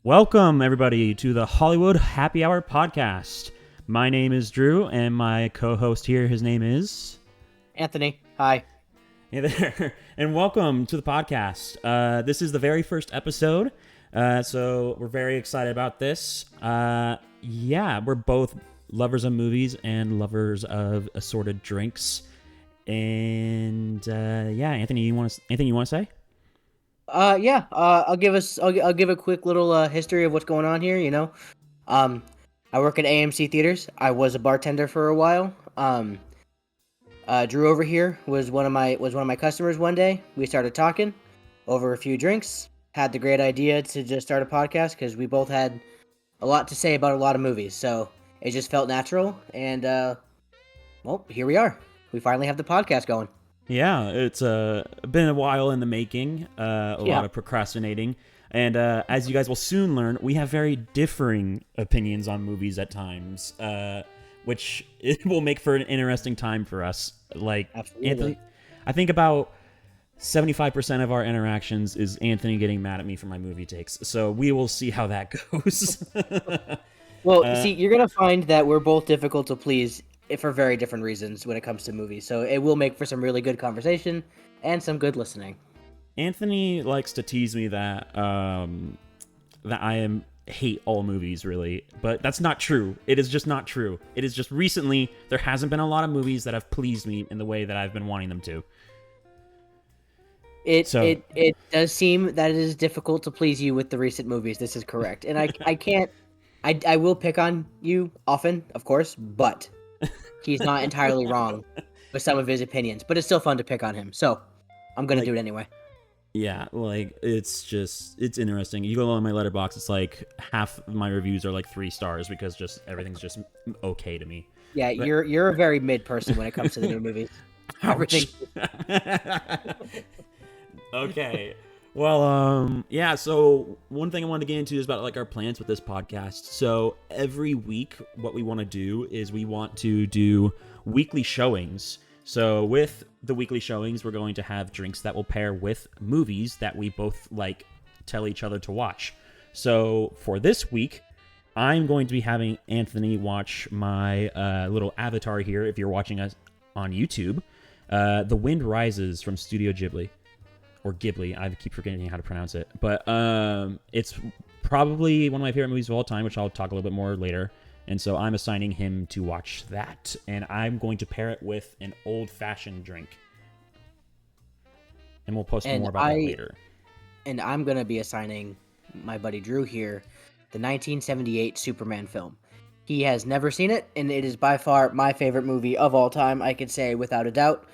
Welcome, everybody, to the Hollywood Happy Hour podcast. My name is Drew, and my co-host here, his name is... Anthony. Hi. Hey there, and welcome to the podcast. This is the very first episode, so we're very excited about this. We're both lovers of movies and lovers of assorted drinks. And, Anthony, you want to say? I'll give a quick little history of what's going on here. I work at AMC Theaters. I was a bartender for a while. Drew over here was one of my customers one day. We started talking over a few drinks. Had the great idea to just start a podcast because we both had a lot to say about a lot of movies. So it just felt natural, and here we are. We finally have the podcast going. Yeah, it's been a while in the making, a lot of procrastinating, and as you guys will soon learn, we have very differing opinions on movies at times, which it will make for an interesting time for us. Like, Absolutely. Anthony, I think about 75% of our interactions is Anthony getting mad at me for my movie takes, so we will see how that goes. Well, see, you're going to find that we're both difficult to please for very different reasons when it comes to movies. So it will make for some really good conversation and some good listening. Anthony likes to tease me that I hate all movies, really, but that's not true. It is just not true. It is just recently there hasn't been a lot of movies that have pleased me in the way that I've been wanting them to. It does seem that it is difficult to please you with the recent movies. This is correct, and I will pick on you often, of course, but he's not entirely wrong with some of his opinions, but it's still fun to pick on him. So I'm going to do it anyway. Yeah, it's interesting. You go on my letterbox, it's like half of my reviews are like 3 stars because just everything's just okay to me. Yeah, but you're a very mid person when it comes to the new movies. Everything. Okay. Well, so one thing I wanted to get into is about like our plans with this podcast. So every week, what we want to do is we want to do weekly showings. So with the weekly showings, we're going to have drinks that will pair with movies that we both like tell each other to watch. So for this week, I'm going to be having Anthony watch my little avatar here, if you're watching us on YouTube, The Wind Rises from Studio Ghibli. Or Ghibli, I keep forgetting how to pronounce it. But it's probably one of my favorite movies of all time, which I'll talk a little bit more later. And so I'm assigning him to watch that. And I'm going to pair it with an old-fashioned drink. And we'll post more about that later. And I'm going to be assigning my buddy Drew here the 1978 Superman film. He has never seen it, and it is by far my favorite movie of all time, I could say without a doubt.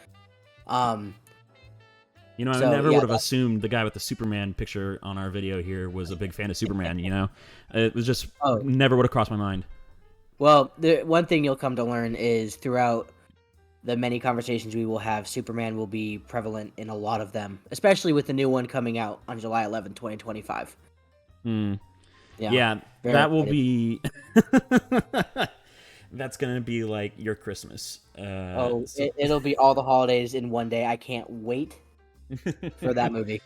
You know, I never would have assumed the guy with the Superman picture on our video here was a big fan of Superman, you know? It was just never would have crossed my mind. Well, the one thing you'll come to learn is throughout the many conversations we will have, Superman will be prevalent in a lot of them, especially with the new one coming out on July 11, 2025. Yeah, that will be... That's going to be like your Christmas. It'll be all the holidays in one day. I can't wait for that movie.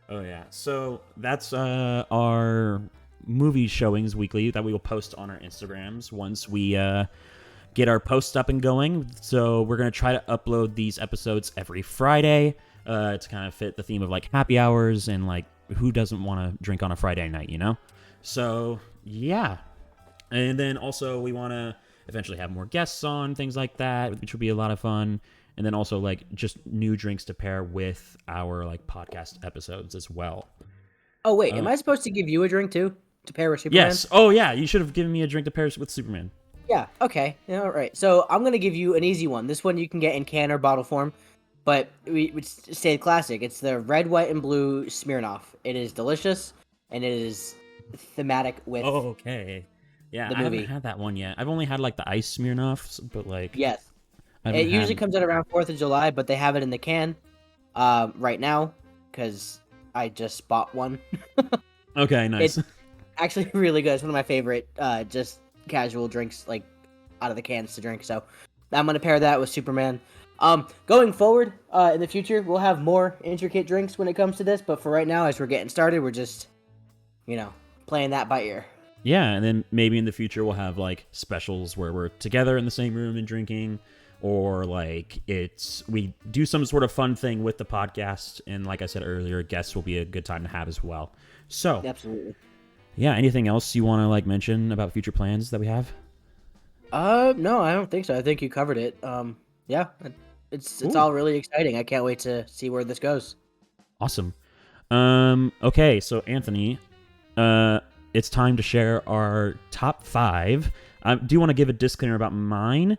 Oh yeah, so that's our movie showings weekly that we will post on our Instagrams once we get our posts up and going. So we're gonna try to upload these episodes every Friday to kind of fit the theme of like happy hours and like who doesn't want to drink on a Friday night, you know? So yeah, and then also we want to eventually have more guests on, things like that, which will be a lot of fun. And then also, like, just new drinks to pair with our, like, podcast episodes as well. Oh, wait. Am I supposed to give you a drink, too, to pair with Superman? Yes. Oh, yeah. You should have given me a drink to pair with Superman. Yeah. Okay. All right. So I'm going to give you an easy one. This one you can get in can or bottle form. But we stayed classic. It's the red, white, and blue Smirnoff. It is delicious, and it is thematic with the movie. I haven't had that one yet. I've only had, like, the ice Smirnoffs, but, like... Yes. It usually comes out around 4th of July, but they have it in the can right now because I just bought one. Okay, nice. It's actually really good. It's one of my favorite just casual drinks, like, out of the cans to drink. So I'm going to pair that with Superman. Going forward in the future, we'll have more intricate drinks when it comes to this. But for right now, as we're getting started, we're just, playing that by ear. Yeah, and then maybe in the future we'll have like specials where we're together in the same room and drinking, or like we do some sort of fun thing with the podcast, and like I said earlier, guests will be a good time to have as well. So Absolutely. yeah, anything else you want to like mention about future plans that we have? No, I don't think so. I think you covered it. Yeah, it's Cool. all really exciting. I can't wait to see where this goes. Awesome. Okay, so Anthony, it's time to share our top 5. I do want to give a disclaimer about mine.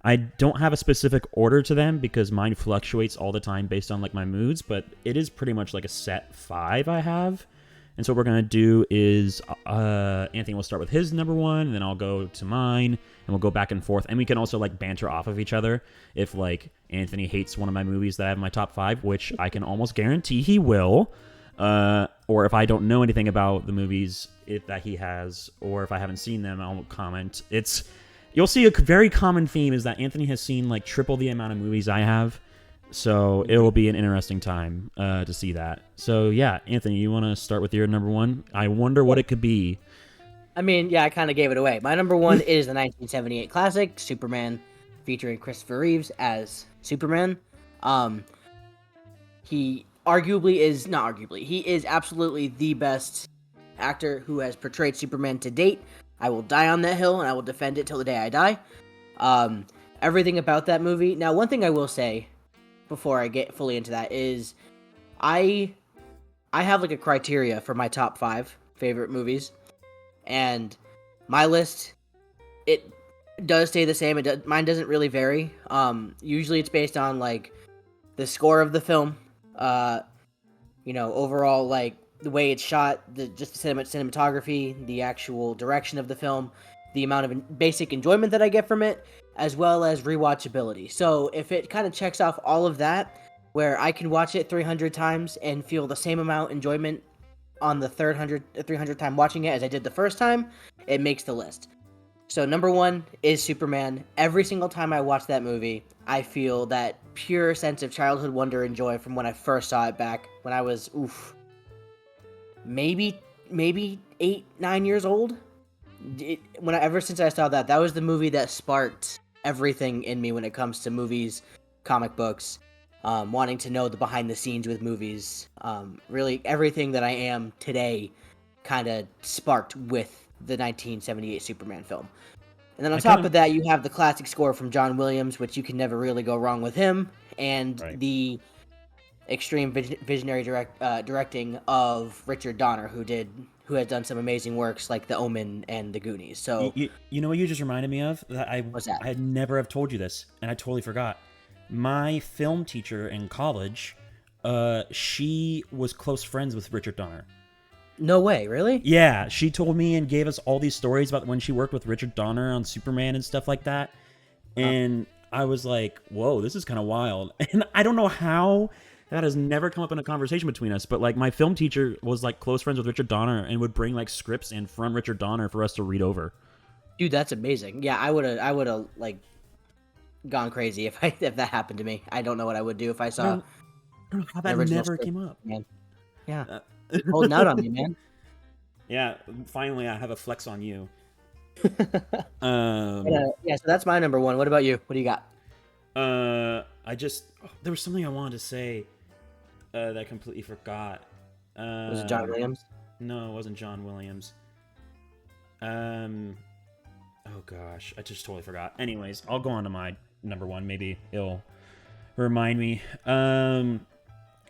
I don't have a specific order to them because mine fluctuates all the time based on like my moods, but it is pretty much like a set 5 I have. And so what we're going to do is Anthony will start with his number 1, and then I'll go to mine, and we'll go back and forth. And we can also like banter off of each other if like Anthony hates one of my movies that I have in my top 5, which I can almost guarantee he will. Or if I don't know anything about the movies that he has, or if I haven't seen them, I'll comment. You'll see a very common theme is that Anthony has seen like triple the amount of movies I have. So it will be an interesting time to see that. So yeah, Anthony, you want to start with your number 1? I wonder what it could be. I mean, yeah, I kind of gave it away. My number 1 is the 1978 classic Superman, featuring Christopher Reeves as Superman. He he is absolutely the best actor who has portrayed Superman to date. I will die on that hill, and I will defend it till the day I die. Everything about that movie. Now, one thing I will say before I get fully into that is I have like a criteria for my top 5 favorite movies, and my list, it does stay the same. Mine doesn't really vary. Usually it's based on like the score of the film, overall like the way it's shot, just the cinematography, the actual direction of the film, the amount of basic enjoyment that I get from it, as well as rewatchability. So if it kind of checks off all of that, where I can watch it 300 times and feel the same amount enjoyment on the 300th time watching it as I did the first time, it makes the list. So number 1 is Superman. Every single time I watch that movie, I feel that pure sense of childhood wonder and joy from when I first saw it back when I was, maybe 8-9 years old. Ever since I saw that was the movie that sparked everything in me when it comes to movies, comic books, wanting to know the behind the scenes with movies. Really everything that I am today kind of sparked with the 1978 Superman film. And then on top of that, you have the classic score from John Williams, which you can never really go wrong with him, and the extreme visionary directing of Richard Donner, who has done some amazing works like The Omen and The Goonies. So you know what you just reminded me of? What's that? I had never have told you this, and I totally forgot. My film teacher in college, she was close friends with Richard Donner. No way, really? Yeah, she told me and gave us all these stories about when she worked with Richard Donner on Superman and stuff like that. And I was like, whoa, this is kind of wild. And I don't know how that has never come up in a conversation between us, but like my film teacher was like close friends with Richard Donner and would bring like scripts in from Richard Donner for us to read over. Dude, that's amazing. Yeah, I would have like gone crazy if that happened to me. I don't know what I would do if I saw. I don't know how that never came up. Man. Yeah. Holding out on me, man. Yeah, finally I have a flex on you. So that's my number 1. What about you? What do you got? There was something I wanted to say that I completely forgot. Was it John Williams? No, it wasn't John Williams. Oh gosh, I just totally forgot. Anyways, I'll go on to my number 1. Maybe it'll remind me.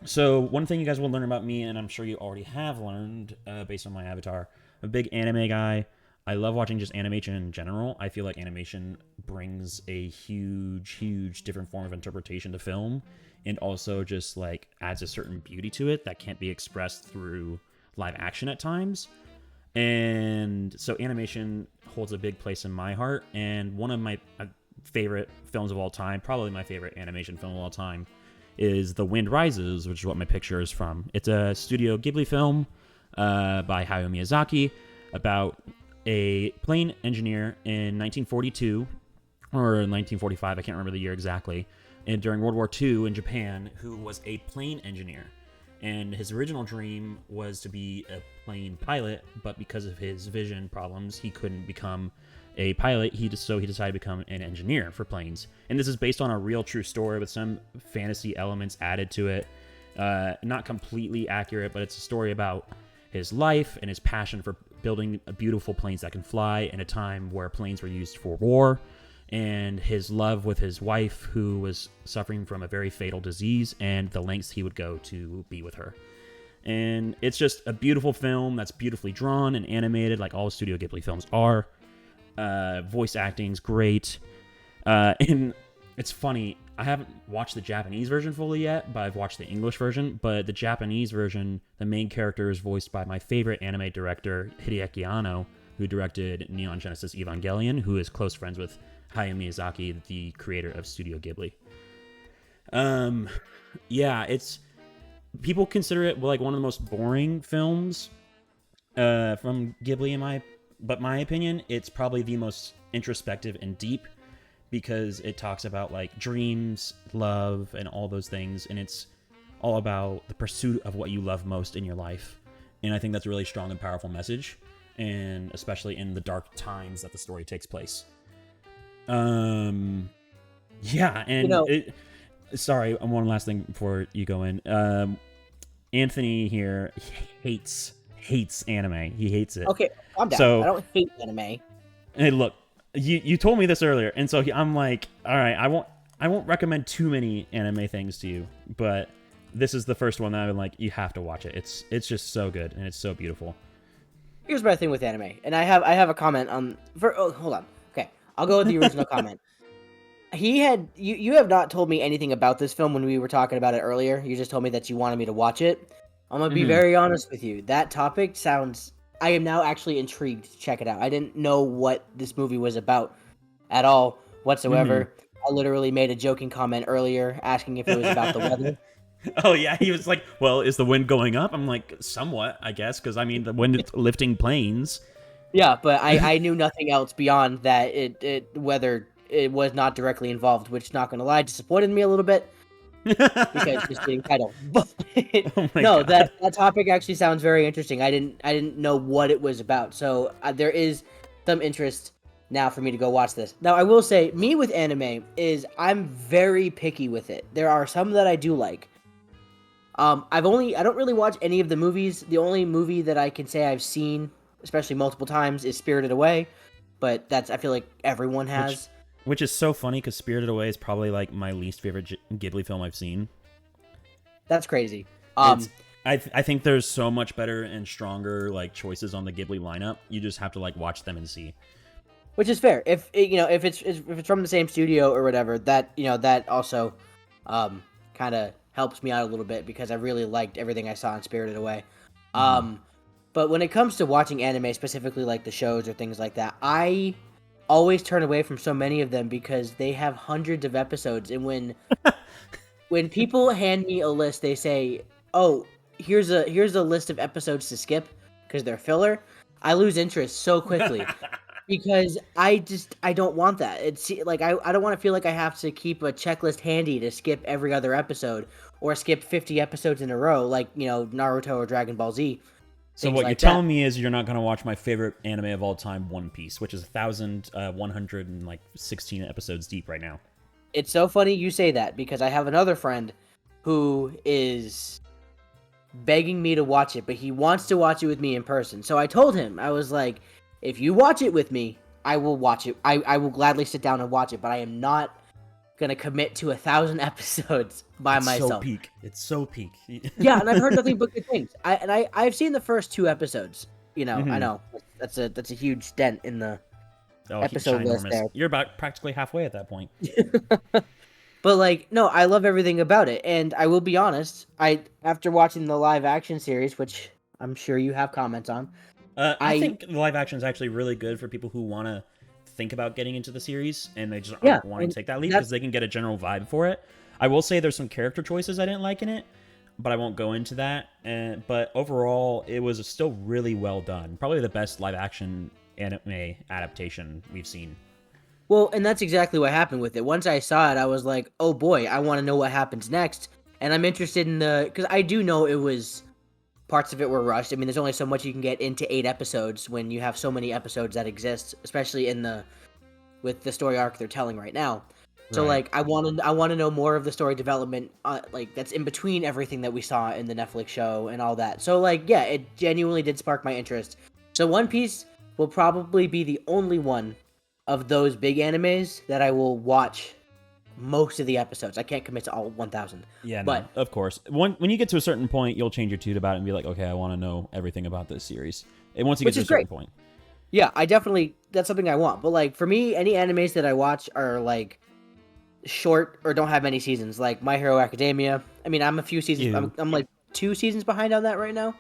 So one thing you guys will learn about me, and I'm sure you already have learned based on my avatar, I'm a big anime guy. I love watching just animation in general. I feel like animation brings a huge different form of interpretation to film, and also just like adds a certain beauty to it that can't be expressed through live action at times. And so animation holds a big place in my heart, and one of my favorite films of all time, probably my favorite animation film of all time, is The Wind Rises, which is what my picture is from. It's a Studio Ghibli film by Hayao Miyazaki about a plane engineer in 1942 or 1945, I can't remember the year exactly, and during World War II in Japan, who was a plane engineer. And his original dream was to be a plane pilot, but because of his vision problems, he couldn't become a pilot. He decided to become an engineer for planes. And this is based on a real true story with some fantasy elements added to it. Not completely accurate, but it's a story about his life and his passion for building beautiful planes that can fly in a time where planes were used for war, and his love with his wife, who was suffering from a very fatal disease, and the lengths he would go to be with her. And it's just a beautiful film that's beautifully drawn and animated, like all Studio Ghibli films are. Voice acting's great. And it's funny, I haven't watched the Japanese version fully yet, but I've watched the English version. But the Japanese version, the main character is voiced by my favorite anime director, Hideaki Anno, who directed Neon Genesis Evangelion, who is close friends with Hayao Miyazaki, the creator of Studio Ghibli. Yeah, it's... People consider it like one of the most boring films from Ghibli, my opinion, it's probably the most introspective and deep, because it talks about like dreams, love, and all those things, and it's all about the pursuit of what you love most in your life. And I think that's a really strong and powerful message, and especially in the dark times that the story takes place. Yeah, and sorry, one last thing before you go in. Anthony here hates anime. He hates it. Okay, calm down. So, I don't hate anime. Hey, look, you told me this earlier, and so I'm like, all right, I won't recommend too many anime things to you, but this is the first one that I've been like, you have to watch it. It's just so good and it's so beautiful. Here's my thing with anime, and I have a comment on. Hold on. Okay, I'll go with the original comment. You have not told me anything about this film when we were talking about it earlier. You just told me that you wanted me to watch it. I'm gonna be very honest with you. That topic sounds... I am now actually intrigued to check it out. I didn't know what this movie was about at all whatsoever. I literally made a joking comment earlier asking if it was about the weather. Oh yeah, he was like, well, is the wind going up? I'm like, somewhat, I guess, because I mean the wind is lifting planes. Yeah, but I knew nothing else beyond that. Whether it was not directly involved, which, not gonna lie, disappointed me a little bit. Because just getting title. But no, God. that topic actually sounds very interesting. I didn't know what it was about, so there is some interest now for me to go watch this. Now, I will say, me with anime is I'm very picky with it. There are some that I do like. I don't really watch any of the movies. The only movie that I can say I've seen, especially multiple times, is Spirited Away, but I feel like everyone has. Which is so funny, because Spirited Away is probably like my least favorite Ghibli film I've seen. That's crazy. I think there's so much better and stronger like choices on the Ghibli lineup. You just have to like watch them and see. Which is fair. If it's from the same studio or whatever, that also kind of helps me out a little bit, because I really liked everything I saw in Spirited Away. But when it comes to watching anime, specifically like the shows or things like that, I always turn away from so many of them because they have hundreds of episodes, and when people hand me a list, they say, "Oh, here's a list of episodes to skip because they're filler," I lose interest so quickly. Because I don't want that. It's like I don't want to feel like I have to keep a checklist handy to skip every other episode, or skip 50 episodes in a row, like Naruto or Dragon Ball Z. So what you're telling me is you're not going to watch my favorite anime of all time, One Piece, which is 1,116 episodes deep right now. It's so funny you say that, because I have another friend who is begging me to watch it, but he wants to watch it with me in person. So I told him, I was like, if you watch it with me, I will watch it. I will gladly sit down and watch it, but I am not gonna commit to 1,000 episodes by myself. It's so peak. Yeah, and I've heard nothing but good things. I've seen the first 2 episodes. I know that's a huge dent in the episode list there. You're about practically halfway at that point. But no, I love everything about it, and I will be honest. After watching the live action series, which I'm sure you have comments on, I think the live action is actually really good for people who want to think about getting into the series, and they just aren't wanting to take that leap, because they can get a general vibe for it. I will say there's some character choices I didn't like in it, but I won't go into that. But overall, it was still really well done. Probably the best live action anime adaptation we've seen. Well, and that's exactly what happened with it. Once I saw it, I was like, oh boy, I want to know what happens next. And I'm interested in because I do know it was parts of it were rushed. I mean, there's only so much you can get into 8 episodes when you have so many episodes that exist, especially with the story arc they're telling right now. So Right. like I want to know more of the story development like that's in between everything that we saw in the Netflix show and all that. So like yeah, it genuinely did spark my interest. So One Piece will probably be the only one of those big animes that I will watch most of the episodes. I can't commit to all 1000. Yeah, no, But of course. When you get to a certain point, you'll change your tune about it and be like, okay, I want to know everything about this series. And once you get which to a is certain great. point. Yeah, I definitely that's something I want. But like for me, any animes that I watch are like short or don't have many seasons, like My Hero Academia. I mean, I'm a few seasons. Ew. I'm like 2 seasons behind on that right now,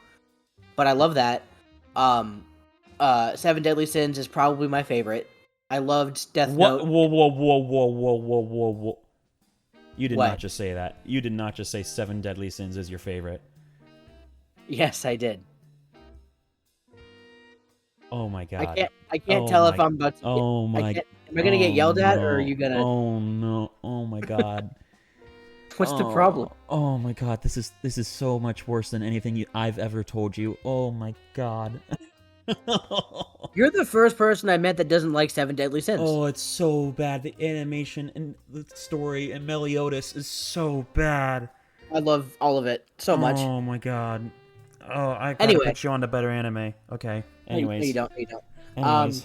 but I love that. Um, Seven Deadly Sins is probably my favorite. I loved Death What? Note. Whoa, whoa, whoa, whoa, whoa, whoa, whoa, whoa. You did not What? just say that. You did not just say Seven Deadly Sins is your favorite. Yes, I did. Oh my god. I can't Oh tell if my. I'm about to get. Oh I my. can't. Am I gonna get Oh yelled at, or are no. you gonna? Oh no. Oh my god. What's the problem? Oh my god. This is so much worse than anything I've ever told you. Oh my god. You're the first person I met that doesn't like Seven Deadly Sins. Oh, it's so bad. The animation and the story and Meliodas is so bad. I love all of it so much. Oh my god. Oh, I gotta Anyway, put you on to better anime. Okay. no, you Anyways. don't. You don't. Anyways.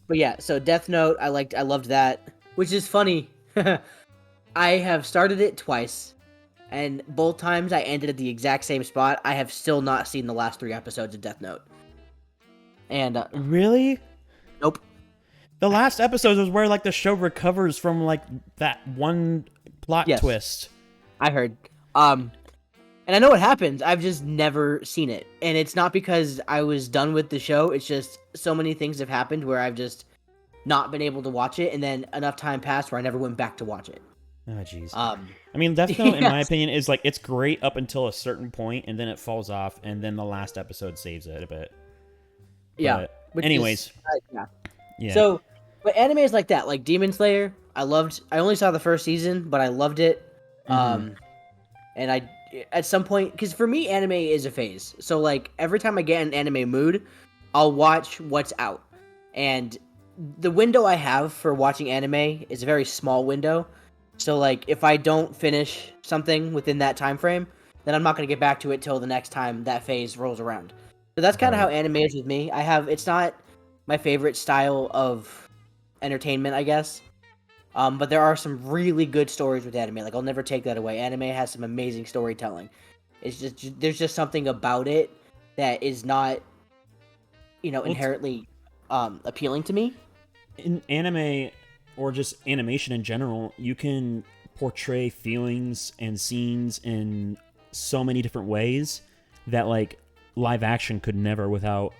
But yeah, so Death Note, I loved that, which is funny. I have started it twice, and both times I ended at the exact same spot. I have still not seen the last 3 episodes of Death Note. And Really? nope. The last episode was where like the show recovers from like that one plot Yes. twist. I heard. And I know what happens. I've just never seen it. And it's not because I was done with the show. It's just so many things have happened where I've just not been able to watch it, and then enough time passed where I never went back to watch it. Oh jeez. I mean, Death Note, in my yes. opinion, is like it's great up until a certain point, and then it falls off, and then the last episode saves it a bit. Yeah. But which anyways, is, yeah. yeah. So, but animes like that, like Demon Slayer, I only saw the first season, but I loved it. And I, at some point, because for me, anime is a phase. So, like, every time I get in an anime mood, I'll watch what's out. And the window I have for watching anime is a very small window. So, like, if I don't finish something within that time frame, then I'm not going to get back to it till the next time that phase rolls around. So that's kind of how anime is with me. It's not my favorite style of entertainment, I guess. But there are some really good stories with anime. Like, I'll never take that away. Anime has some amazing storytelling. It's just there's just something about it that is not, inherently appealing to me. In anime, or just animation in general, you can portray feelings and scenes in so many different ways that, like, live action could never without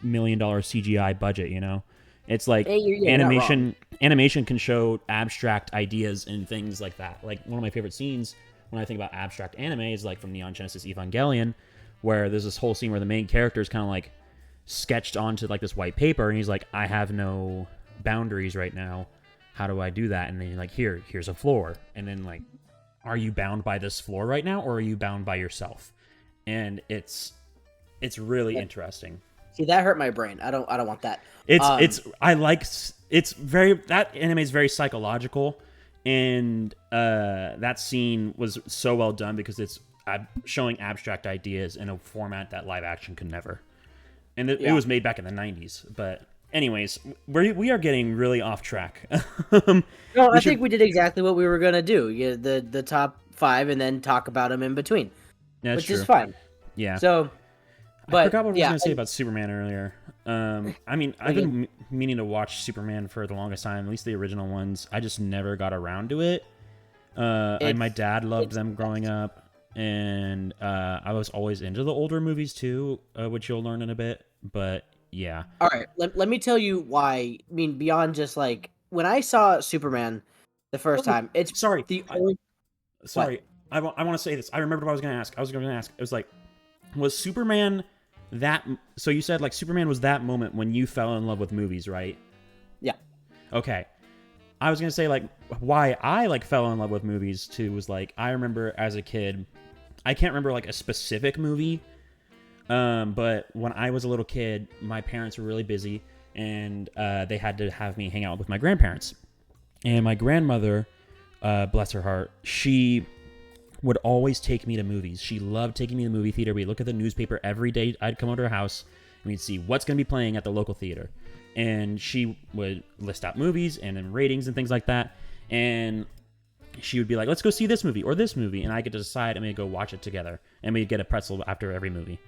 $1 million CGI budget, you know? It's like Hey, you're not wrong. animation can show abstract ideas and things like that. Like, one of my favorite scenes when I think about abstract anime is like from Neon Genesis Evangelion, where there's this whole scene where the main character is kind of like sketched onto like this white paper, and he's like, I have no boundaries right now. How do I do that? And then you're like, here's a floor. And then, like, are you bound by this floor right now, or are you bound by yourself? And it's really interesting. See, that hurt my brain. I don't want that. That anime is very psychological, and that scene was so well done because it's showing abstract ideas in a format that live action could never. And it was made back in the 90s. But anyways, we are getting really off track. No, I think we did exactly what we were gonna do. Yeah, the top 5, and then talk about them in between, which is fine. Yeah. So, but I forgot what I was going to say about Superman earlier. I mean, I've been meaning to watch Superman for the longest time, at least the original ones. I just never got around to it. My dad loved them growing up, and I was always into the older movies too, which you'll learn in a bit. But yeah. All right, let me tell you why. I mean, beyond just like when I saw Superman the first time, it's sorry. The only. Sorry, I want to say this. I remembered what I was going to ask. It was like, was Superman that? So you said like Superman was that moment when you fell in love with movies, right? Yeah. Okay. I was going to say like why I like fell in love with movies too was like I remember as a kid, I can't remember like a specific movie, But when I was a little kid, my parents were really busy, and they had to have me hang out with my grandparents. And my grandmother, bless her heart, she would always take me to movies. She loved taking me to the movie theater. We'd look at the newspaper every day. I'd come over to her house, and we'd see what's going to be playing at the local theater. And she would list out movies and then ratings and things like that. And she would be like, let's go see this movie or this movie. And I get to decide, and we'd go watch it together. And we'd get a pretzel after every movie.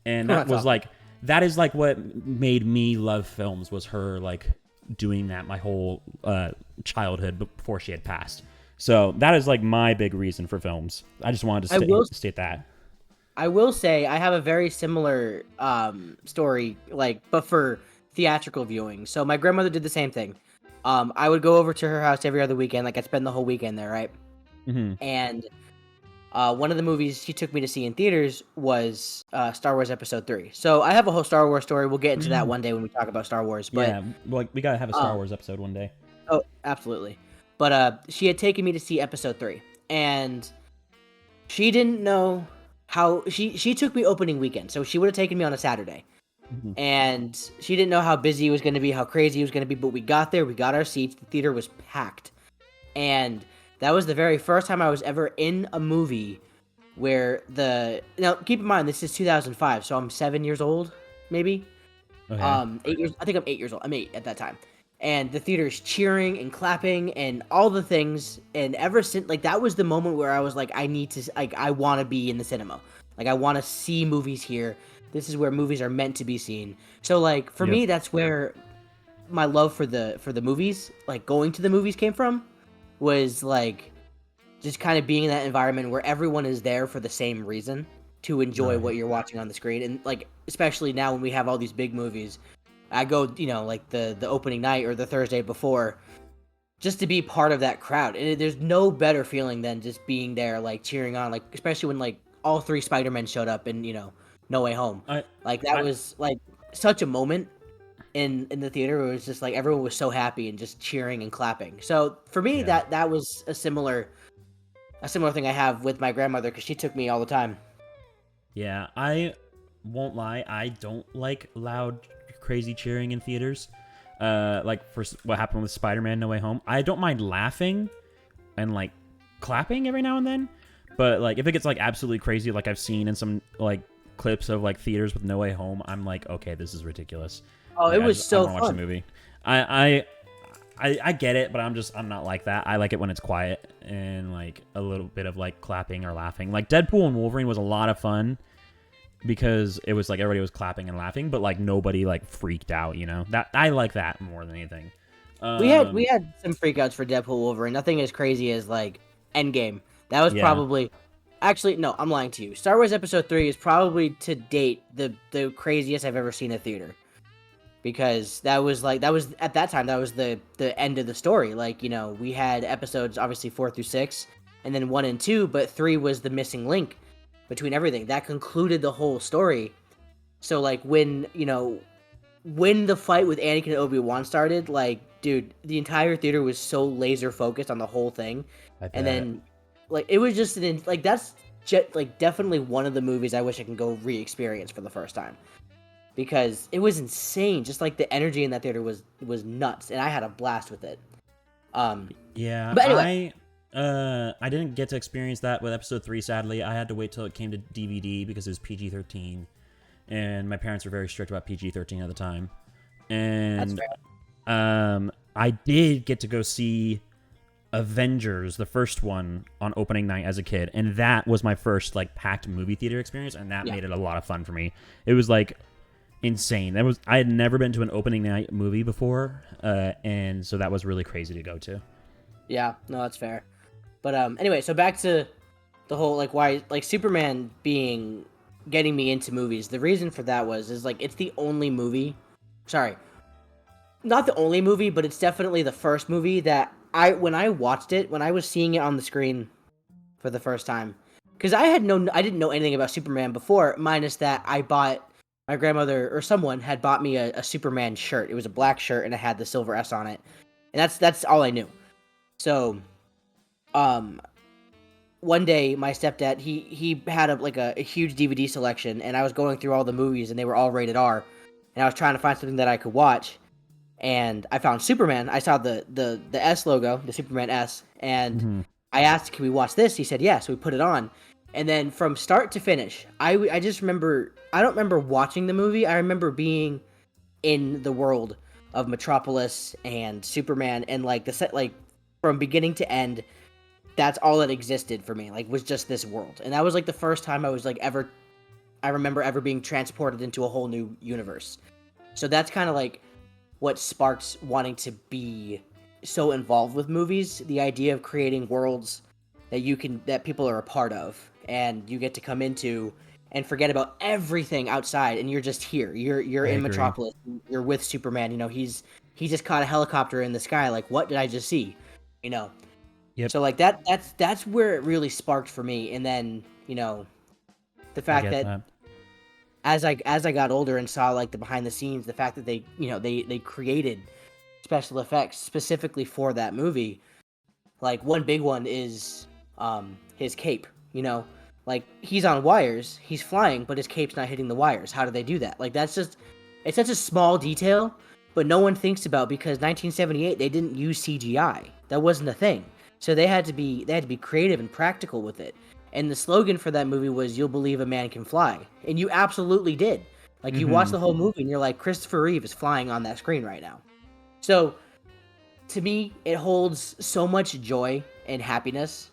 And that was awesome. That is like what made me love films, was her like doing that my whole childhood before she had passed. So that is like my big reason for films. I just wanted to state that. I will say I have a very similar story, but for theatrical viewing. So my grandmother did the same thing. I would go over to her house every other weekend. Like, I'd spend the whole weekend there, right? Mm-hmm. And one of the movies she took me to see in theaters was Star Wars Episode 3. So I have a whole Star Wars story. We'll get into that one day when we talk about Star Wars. But, yeah, like we gotta have a Star Wars episode one day. Oh, absolutely. But she had taken me to see Episode 3. And she didn't know how... She took me opening weekend. So she would have taken me on a Saturday. Mm-hmm. And she didn't know how busy it was going to be, how crazy it was going to be. But we got there. We got our seats. The theater was packed. And... that was the very first time I was ever in a movie where now keep in mind this is 2005, so I'm 7 years old, maybe. Okay. 8 years. I think I'm 8 years old. I'm 8 at that time, and the theater's cheering and clapping and all the things. And ever since, like, that was the moment where I was like, I want to be in the cinema. Like, I want to see movies here. This is where movies are meant to be seen. So, like, for me, that's where my love for the movies, like going to the movies, came from. Was like just kind of being in that environment where everyone is there for the same reason, to enjoy what you're watching on the screen. And like, especially now when we have all these big movies, I go, like the opening night or the Thursday before, just to be part of that crowd. And there's no better feeling than just being there, like cheering on, like especially when like all 3 Spider-Men showed up in No Way Home. That was like such a moment in the theater. It was just like everyone was so happy and just cheering and clapping. So for me, that was a similar thing I have with my grandmother, because she took me all the time. Yeah, I won't lie, I don't like loud, crazy cheering in theaters. Like for what happened with Spider-Man No Way Home, I don't mind laughing and like clapping every now and then, but like if it gets like absolutely crazy, like I've seen in some like clips of like theaters with No Way Home, I'm like, okay, this is ridiculous. Oh, like, it was so fun. I watch the movie. I get it, but I'm not like that. I like it when it's quiet and like a little bit of like clapping or laughing. Like Deadpool and Wolverine was a lot of fun because it was like everybody was clapping and laughing, but like nobody like freaked out. That I like that more than anything. We had some freakouts for Deadpool Wolverine. Nothing as crazy as like Endgame. That was probably. Actually, no, I'm lying to you. Star Wars Episode 3 is probably to date the craziest I've ever seen in a theater. Because that was at that time, that was the end of the story. Like, we had episodes obviously 4 through 6, and then 1 and 2, but 3 was the missing link between everything. That concluded the whole story. So like when the fight with Anakin and Obi-Wan started, like, dude, the entire theater was so laser focused on the whole thing. And then like it was just that's definitely one of the movies I wish I can go re-experience for the first time. Because it was insane. Just like the energy in that theater was nuts, and I had a blast with it. Yeah, but anyway, I didn't get to experience that with Episode 3. Sadly, I had to wait till it came to DVD because it was PG-13, and my parents were very strict about PG-13 at the time. And that's fair. I did get to go see Avengers, the first one, on opening night as a kid, and that was my first like packed movie theater experience, and that made it a lot of fun for me. It was like insane. I had never been to an opening night movie before, and so that was really crazy to go to. Yeah, no, that's fair. But anyway, so back to the whole like why like Superman getting me into movies. The reason for that is like it's the only movie. Sorry, not the only movie, but it's definitely the first movie that when I watched it, when I was seeing it on the screen for the first time, because I didn't know anything about Superman before, minus that my grandmother or someone had bought me a Superman shirt. It was a black shirt and it had the silver S on it, and that's all I knew. So, one day my stepdad he had a huge DVD selection, and I was going through all the movies, and they were all rated R, and I was trying to find something that I could watch, and I found Superman. I saw the S logo, the Superman S, and I asked, "Can we watch this?" He said, "Yeah." So we put it on, and then from start to finish, I just remember, I don't remember watching the movie. I remember being in the world of Metropolis and Superman, and like the set, like from beginning to end, that's all that existed for me. Like, was just this world, and that was like the first time I was like ever. I remember ever being transported into a whole new universe. So that's kind of like what sparks wanting to be so involved with movies. The idea of creating worlds that people are a part of, and you get to come into and forget about everything outside, and you're just here. You're in Metropolis. You're with Superman. You know, he just caught a helicopter in the sky. Like, what did I just see? You know. Yep. So like that's where it really sparked for me. And then, you know, the fact that as I got older and saw like the behind the scenes, the fact that they created special effects specifically for that movie. Like, one big one is his cape, you know? Like, he's on wires, he's flying, but his cape's not hitting the wires. How do they do that? Like, it's such a small detail, but no one thinks about, because 1978 they didn't use CGI. That wasn't a thing. So they had to be creative and practical with it. And the slogan for that movie was, "You'll believe a man can fly." And you absolutely did. Like, you watch the whole movie and you're like, Christopher Reeve is flying on that screen right now. So to me, it holds so much joy and happiness,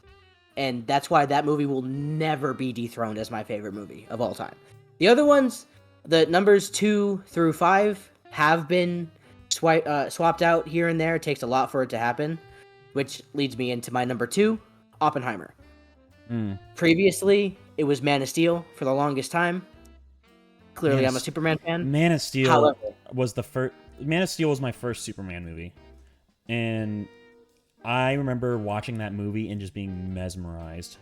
and that's why that movie will never be dethroned as my favorite movie of all time. The other ones, the numbers 2 through 5, have been swapped out here and there. It takes a lot for it to happen, which leads me into my number 2, Oppenheimer. Previously, it was Man of Steel for the longest time. Clearly, I'm a Superman fan. Man of Steel was my first Superman movie. And I remember watching that movie and just being mesmerized.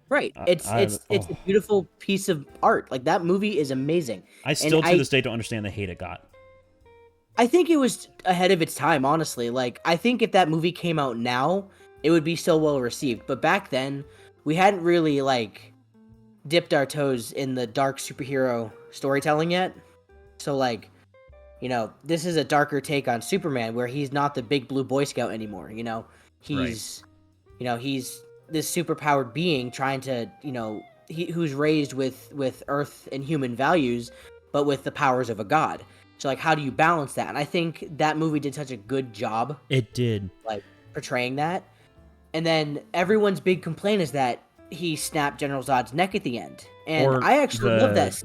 Right. It's a beautiful piece of art. Like, that movie is amazing. I still to this day don't understand the hate it got. I think it was ahead of its time, honestly. Like, I think if that movie came out now, it would be so well received. But back then, we hadn't really, like, dipped our toes in the dark superhero storytelling yet. So, like, you know, this is a darker take on Superman, where he's not the big blue Boy Scout anymore. You know, he's this superpowered being trying to, you know, who's raised with Earth and human values, but with the powers of a god. So, like, how do you balance that? And I think that movie did such a good job. It did. Like, portraying that. And then everyone's big complaint is that he snapped General Zod's neck at the end. And I actually love that.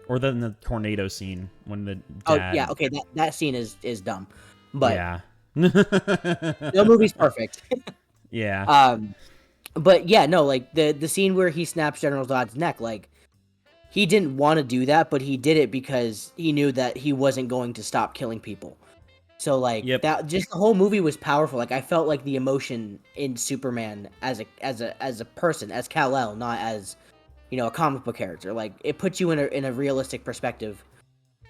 Or then the tornado scene when the dad... Oh, yeah, okay, that scene is dumb. But yeah. No movie's perfect. Yeah. But yeah, no, like, the scene where he snaps General Zod's neck, like, he didn't want to do that, but he did it because he knew that he wasn't going to stop killing people. So, like, that just the whole movie was powerful. Like, I felt like the emotion in Superman as a person, as Kal-El, not as, you know, a comic book character. Like, it puts you in a realistic perspective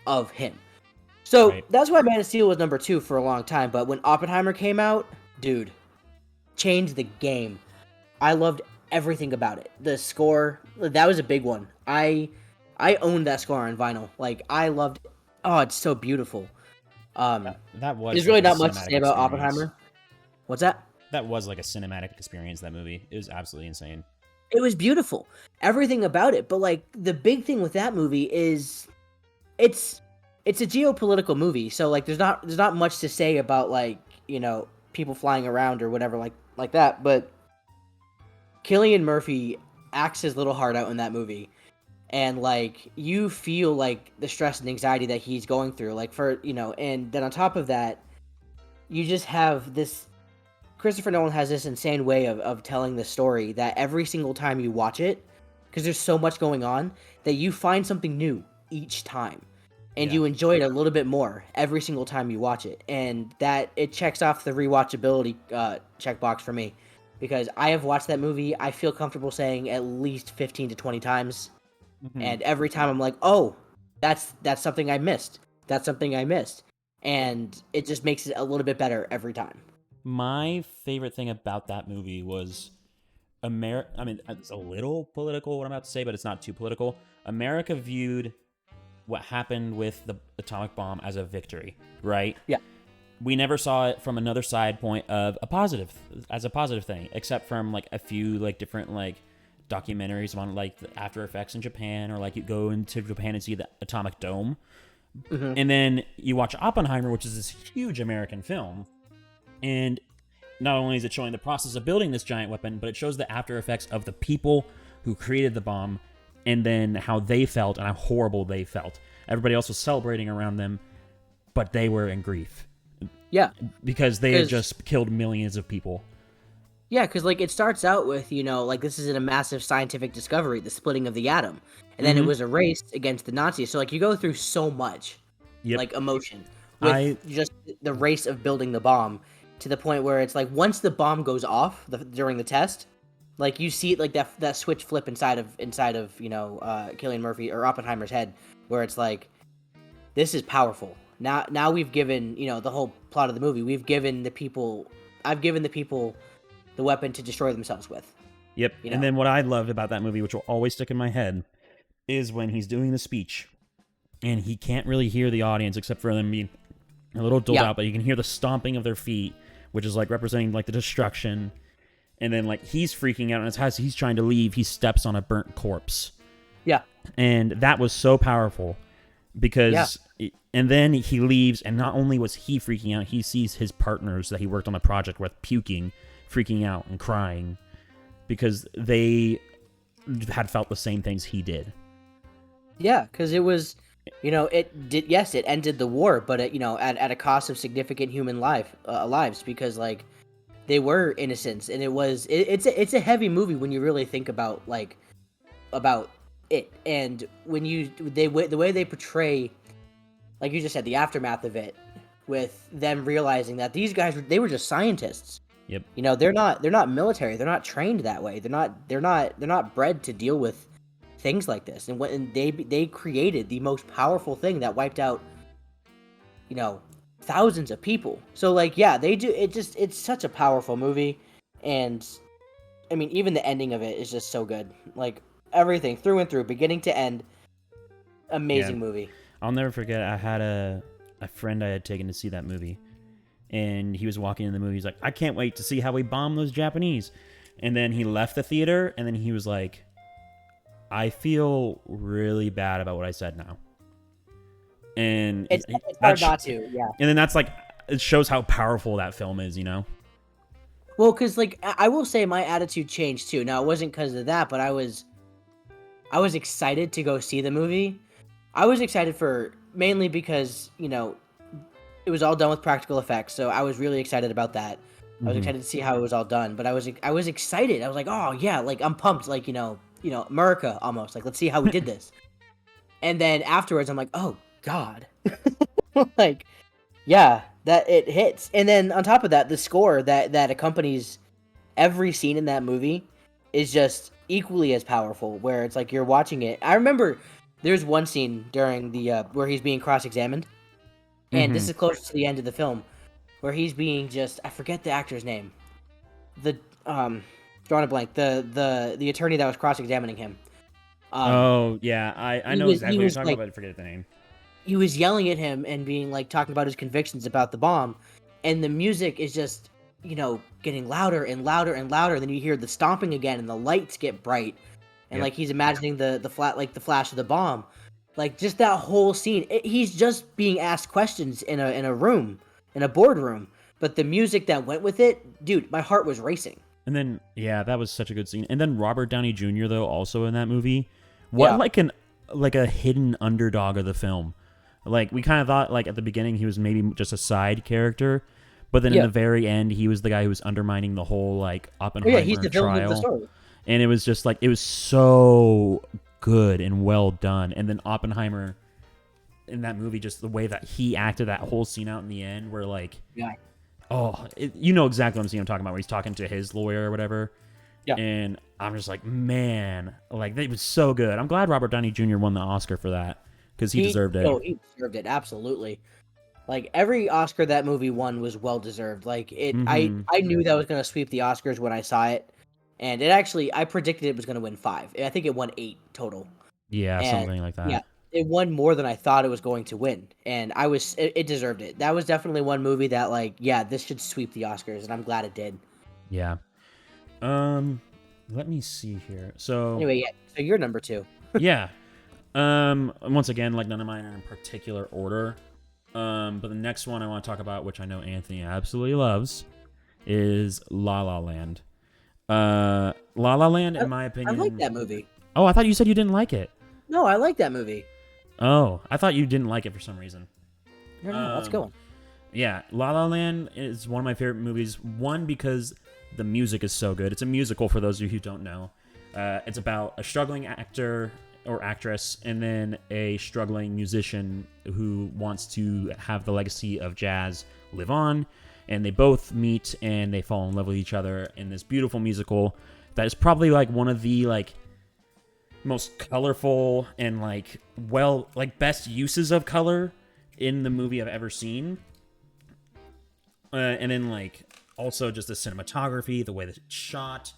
of him. So that's why Man of Steel was number 2 for a long time. But when Oppenheimer came out, dude, changed the game. I loved everything about it. The score, that was a big one. I owned that score on vinyl. Like, I loved it. Oh, it's so beautiful. That was. There's really not much to say about Oppenheimer. What's that? That was like a cinematic experience, that movie. It was absolutely insane. It was beautiful. Everything about it. But, like, the big thing with that movie is it's a geopolitical movie. So, like, there's not much to say about, like, you know, people flying around or whatever like that. But Cillian Murphy acts his little heart out in that movie. And, like, you feel, like, the stress and anxiety that he's going through. Like, for, you know, and then on top of that, you just have this... Christopher Nolan has this insane way of telling the story that every single time you watch it, because there's so much going on, that you find something new each time. And you enjoy it a little bit more every single time you watch it. And that, it checks off the rewatchability checkbox for me. Because I have watched that movie, I feel comfortable saying, at least 15 to 20 times. Mm-hmm. And every time I'm like, oh, that's something I missed. That's something I missed. And it just makes it a little bit better every time. My favorite thing about that movie was I mean, it's a little political what I'm about to say, but it's not too political. America viewed what happened with the atomic bomb as a victory, right? Yeah. We never saw it from another side point of a positive thing, except from like a few like different like documentaries on like the after effects in Japan, or like you go into Japan and see the atomic dome. Mm-hmm. And then you watch Oppenheimer, which is this huge American film, and not only is it showing the process of building this giant weapon, but it shows the after effects of the people who created the bomb, and then how they felt and how horrible they felt. Everybody else was celebrating around them, but they were in grief. Yeah. Because they had just killed millions of people. Yeah, because like it starts out with, like this is a massive scientific discovery, the splitting of the atom, and then it was a race against the Nazis. So like you go through so much, like emotion with just the race of building the bomb, to the point where it's like once the bomb goes off during the test, like you see like that switch flip inside of Cillian Murphy or Oppenheimer's head, where it's like, this is powerful. Now we've given the whole plot of the movie. I've given the people the weapon to destroy themselves with. Yep. And then what I loved about that movie, which will always stick in my head, is when he's doing the speech and he can't really hear the audience except for them being a little doled out, but you can hear the stomping of their feet, which is like representing like the destruction. And then like he's freaking out, and as he's trying to leave, he steps on a burnt corpse. Yeah. And that was so powerful because and then he leaves, and not only was he freaking out, he sees his partners that he worked on the project with puking, freaking out and crying because they had felt the same things he did. Yeah, because it was, it ended the war, but at a cost of significant human lives, because like they were innocents, and it's a heavy movie when you really think about it, and when the way they portray, like you just said, the aftermath of it, with them realizing that these guys they were just scientists. Yep. They're not military. They're not trained that way. They're not bred to deal with things like this. And when they created the most powerful thing that wiped out, thousands of people. So like, they do. It's such a powerful movie, and I mean, even the ending of it is just so good. Like everything through and through, beginning to end, amazing movie. I'll never forget. I had a friend I had taken to see that movie. And he was walking in the movie. He's like, I can't wait to see how we bomb those Japanese. And then he left the theater, and then he was like, I feel really bad about what I said now. And it's hard not to, yeah. And then that's like, it shows how powerful that film is, Well, because like I will say my attitude changed too. Now it wasn't because of that, but I was excited to go see the movie. I was excited mainly because it was all done with practical effects, so I was really excited about that. I was excited to see how it was all done, but I was excited. I was like, oh yeah, like I'm pumped, like America almost, like let's see how we did this. And then afterwards, I'm like, oh god, like that it hits. And then on top of that, the score that accompanies every scene in that movie is just equally as powerful. Where it's like you're watching it. I remember there's one scene during the where he's being cross-examined. And this is close to the end of the film, where he's being I forget the actor's name. Drawing a blank. The attorney that was cross-examining him. I know exactly what you're talking about, but I forget the name. He was yelling at him and being like, talking about his convictions about the bomb. And the music is just, getting louder and louder and louder. And then you hear the stomping again, and the lights get bright. And like he's imagining the flash of the bomb. Like, just that whole scene, he's just being asked questions in a room, in a boardroom. But the music that went with it, dude, my heart was racing. And then, that was such a good scene. And then Robert Downey Jr., though, also in that movie. What, like a hidden underdog of the film. Like, we kind of thought, like, at the beginning he was maybe just a side character. But then in the very end, he was the guy who was undermining the whole, like, Oppenheimer he's the villain of the story. And it was just, like, it was so good and well done. And then Oppenheimer in that movie, just the way that he acted that whole scene out in the end, where like you know exactly what I'm talking about, where he's talking to his lawyer or whatever. And I'm just like, man, like it was so good. I'm glad Robert Downey Jr. won the Oscar for that, because he deserved it. He deserved it, absolutely. Like every Oscar that movie won was well deserved. Like it I knew that was going to sweep the Oscars when I saw it. and it actually I predicted it was going to win 5. I think it won 8 total. Yeah, And something like that. yeah, it won more than I thought it was going to win, and it deserved it. That was definitely one movie that like, yeah, this should sweep the Oscars, and I'm glad it did. Yeah. Let me see here. So Anyway, yeah. So you're number 2. yeah. Once again, like none of mine are in particular order. But the next one I want to talk about, which I know Anthony absolutely loves, is La La Land. La La Land, in my I opinion. like that movie. Oh, I thought you said you didn't like it. No, I like that movie. Oh, I thought you didn't like it for some reason. No, let's go. Yeah, La La Land is one of my favorite movies. One, because the music is so good. It's a musical for those of you who don't know. It's about a struggling actor or actress and then a struggling musician who wants to have the legacy of jazz live on. And they both meet and they fall in love with each other in this beautiful musical that is probably like one of the like most colorful and like best uses of color in the movie I've ever seen. And then like also just the cinematography, the way that it's shot.